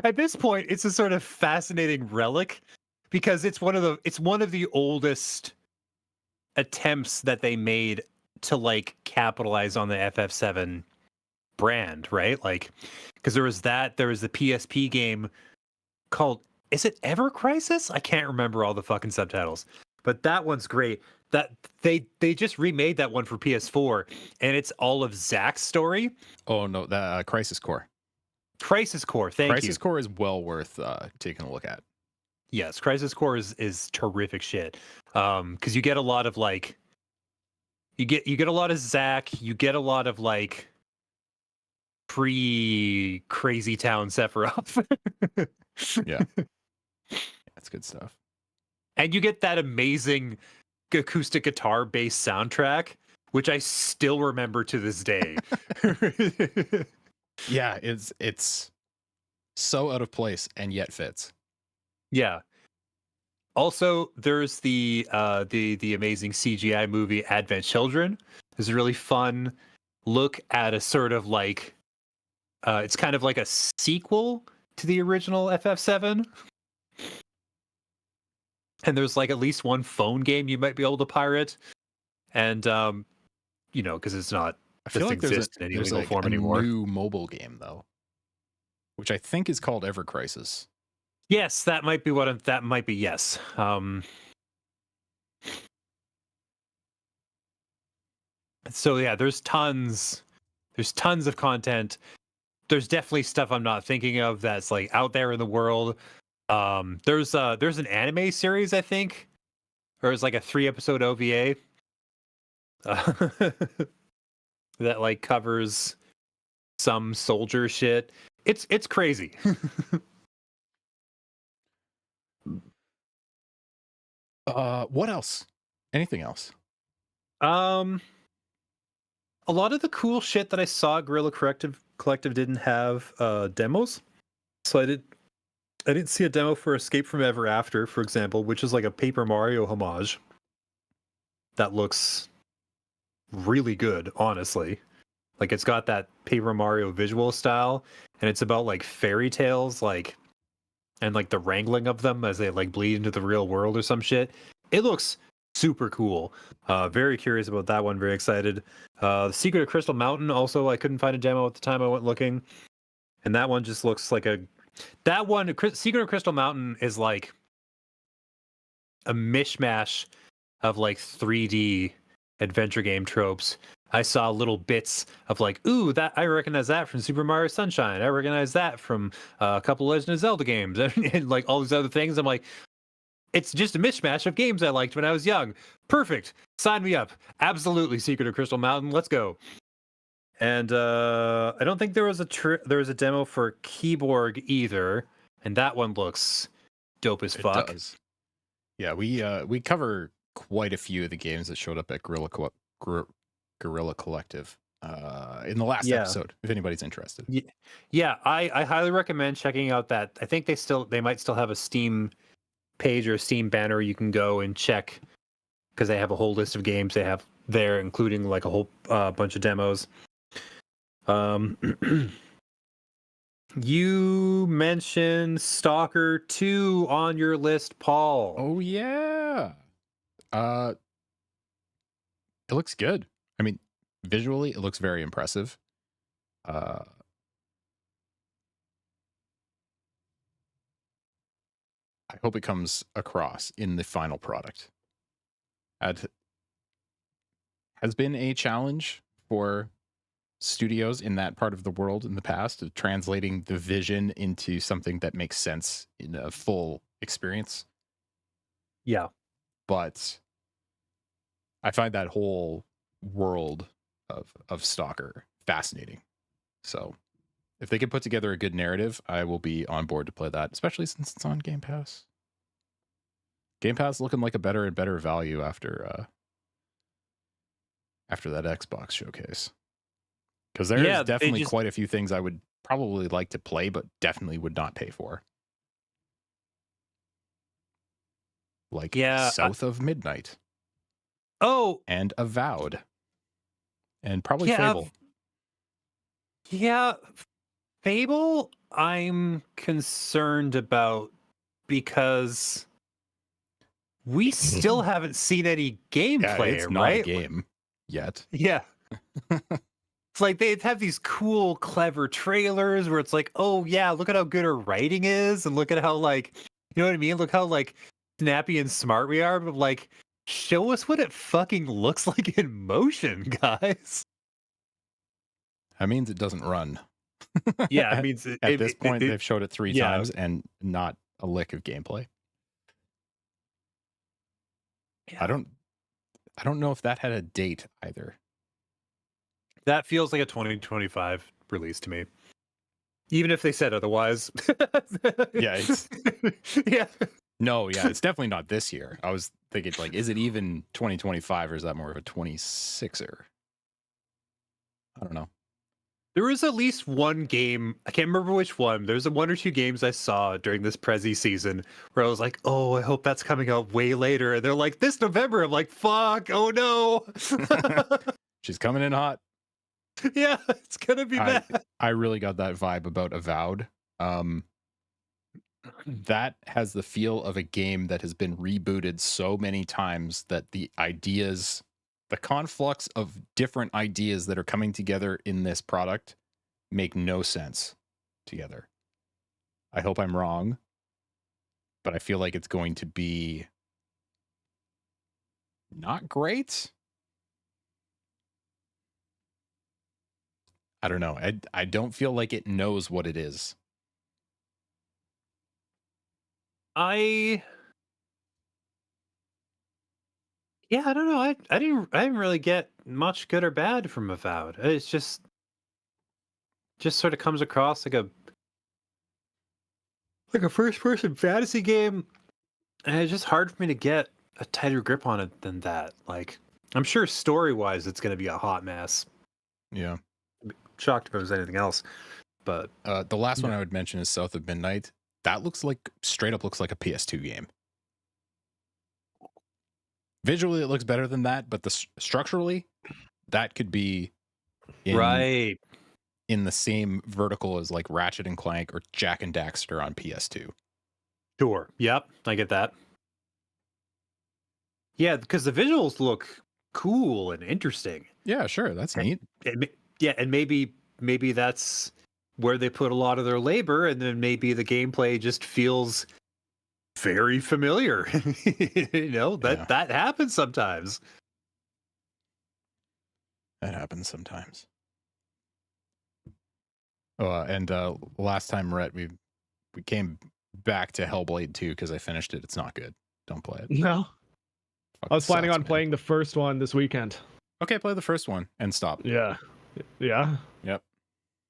At this point, it's a sort of fascinating relic because it's one of the oldest attempts that they made to like capitalize on the FF7 brand, right? Like, because there was the PSP game called, is it Ever Crisis? I can't remember all the fucking subtitles, but that one's great. That they just remade that one for PS4, and it's all of Zack's story. Oh no, that Crisis Core. Crisis Core, thank Crisis you. Core is well worth taking a look at. Yes, Crisis Core is terrific shit. Because you get a lot of like, you get a lot of Zack, you get a lot of like pre Crazy Town Sephiroth. Yeah. That's good stuff. And you get that amazing acoustic guitar based soundtrack, which I still remember to this day. Yeah, it's so out of place and yet fits. Yeah. Also, there's the amazing CGI movie Advent Children. It's a really fun look at a sort of like it's kind of like a sequel to the original FF7. And there's like at least one phone game you might be able to pirate. and because it's not I feel like exist in any legal form anymore. new mobile game though, which I think is called Ever Crisis. Yes, that might be that might be. Yes. So yeah, there's tons of content. There's definitely stuff I'm not thinking of that's like out there in the world. There's an anime series, I think, or it's like a 3-episode OVA that like covers some soldier shit. It's crazy. What else? Anything else? A lot of the cool shit that I saw Guerrilla Collective didn't have demos. So I didn't see a demo for Escape from Ever After, for example, which is like a Paper Mario homage. That looks really good, honestly. Like it's got that Paper Mario visual style, and it's about like fairy tales, like, and like the wrangling of them as they like bleed into the real world or some shit. It looks super cool. Very curious about that one. Very excited. The Secret of Crystal Mountain. Also, I couldn't find a demo at the time I went looking, and that one just looks like Secret of Crystal Mountain is like a mishmash of like 3D adventure game tropes. I saw little bits of like, ooh, that I recognize that from Super Mario Sunshine. I recognize that from a couple Legend of Zelda games, and like all these other things. I'm like, it's just a mishmash of games I liked when I was young. Perfect. Sign me up. Absolutely, Secret of Crystal Mountain. Let's go. And I don't think there was a demo for Keyboard either, and that one looks dope as fuck. It does. Yeah, we cover quite a few of the games that showed up at Guerrilla Collective in the last episode, if anybody's interested. Yeah, I highly recommend checking out that. I think they might still have a Steam page or a Steam banner you can go and check, because they have a whole list of games they have there, including like a whole bunch of demos. You mentioned Stalker 2 on your list, Paul. Oh yeah. It looks good. I mean, visually it looks very impressive. I hope it comes across in the final product. It has been a challenge for studios in that part of the world in the past of translating the vision into something that makes sense in a full experience. Yeah. But I find that whole world of Stalker fascinating. So if they can put together a good narrative, I will be on board to play that, especially since it's on Game Pass. Game Pass looking like a better and better value after that Xbox showcase. Because there's definitely quite a few things I would probably like to play, but definitely would not pay for. Like South of Midnight. Oh. And Avowed. And probably Fable. Yeah. Fable, I'm concerned about because we still haven't seen any gameplay, it's not right? a game yet. Yeah. It's like they have these cool, clever trailers where it's like, oh yeah, look at how good our writing is, and look at how like, you know what I mean? Look how like snappy and smart we are, but like, show us what it fucking looks like in motion, guys. That means it doesn't run. Yeah, it means at this point they've showed it 3 times and not a lick of gameplay. Yeah. I don't know if that had a date either. That feels like a 2025 release to me. Even if they said otherwise. Yeah, yeah. No, yeah, it's definitely not this year. I was thinking, like, is it even 2025 or is that more of a 26er? I don't know. There was at least one game, I can't remember which one. There's 1 or 2 games I saw during this Prezi season where I was like, oh, I hope that's coming out way later. And they're like, this November. I'm like, fuck, oh no. She's coming in hot. Yeah, it's going to be bad. I really got that vibe about Avowed. That has the feel of a game that has been rebooted so many times that the ideas the conflux of different ideas that are coming together in this product make no sense together. I hope I'm wrong, but I feel like it's going to be not great. I don't know. I don't feel like it knows what it is. I don't know. I didn't really get much good or bad from Avowed. It's just sort of comes across like a first person fantasy game, and it's just hard for me to get a tighter grip on it than that. Like, I'm sure story wise it's gonna be a hot mess. Yeah. Shocked if it was anything else. But the last one I would mention is South of Midnight. That looks like straight up looks like a PS2 game. Visually, it looks better than that, but structurally, that could be right. in the same vertical as like Ratchet and Clank or Jack and Daxter on PS2. Sure. Yep, I get that. Yeah, because the visuals look cool and interesting. Yeah, sure, that's neat. And maybe that's where they put a lot of their labor, and then maybe the gameplay just feels very familiar. That happens sometimes. That happens sometimes. And last time, Rhett, we came back to Hellblade 2 because I finished it. It's not good. Don't play it. No. Fucking I was planning sucks, on man. playing the first one this weekend. Okay, play the first one and stop. Yeah. Yeah. Yep.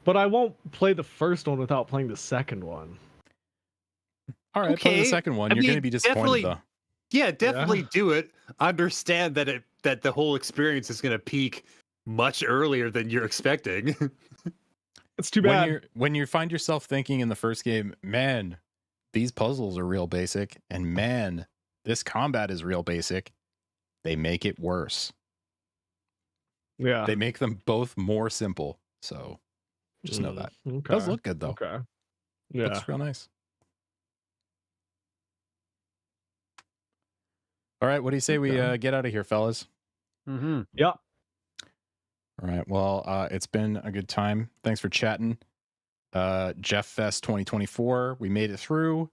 But I won't play the first one without playing the second one. All right, play the Okay. second one. I You're mean, going to be disappointed, though. Yeah, definitely do it. Understand that the whole experience is going to peak much earlier than you're expecting. It's too bad. When you find yourself thinking in the first game, man, these puzzles are real basic, and man, this combat is real basic, they make it worse. Yeah. They make them both more simple. So just know that. Okay. It does look good, though. Okay. Yeah. Looks real nice. All right, what do you say we get out of here, fellas? Mm-hmm. Yeah. All right. Well, it's been a good time. Thanks for chatting. Jeff Fest 2024. We made it through.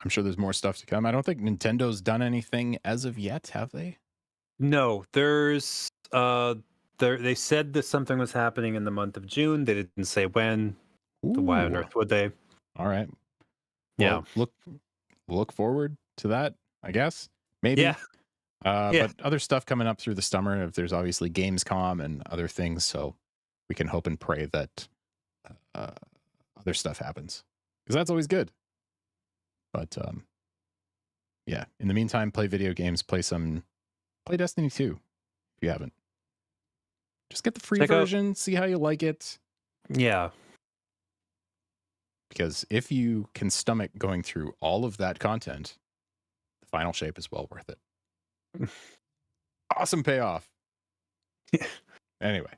I'm sure there's more stuff to come. I don't think Nintendo's done anything as of yet, have they? No, there's they said that something was happening in the month of June. They didn't say when. So why on Ooh. earth would they? All right. Yeah. Well, look forward to that, I guess. Maybe. Yeah. But other stuff coming up through the summer. If there's obviously Gamescom and other things, so we can hope and pray that other stuff happens, because that's always good. But yeah. In the meantime, play video games. Play Destiny 2 if you haven't. Just get the free version. See how you like it. Yeah. Because if you can stomach going through all of that content, the final shape is well worth it. Awesome payoff. Anyway,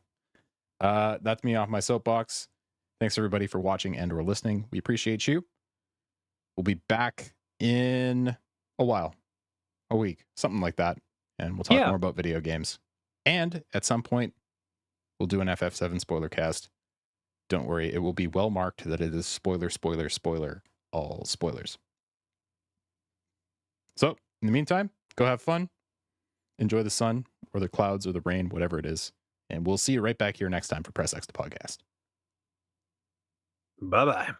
that's me off my soapbox. Thanks everybody for watching and or listening. We appreciate you. We'll be back in a while, a week, something like that. And we'll talk more about video games. And at some point, we'll do an FF7 spoiler cast. Don't worry, it will be well marked that it is spoiler, spoiler, spoiler, all spoilers. So, in the meantime, go have fun. Enjoy the sun or the clouds or the rain, whatever it is. And we'll see you right back here next time for Press X the podcast. Bye-bye.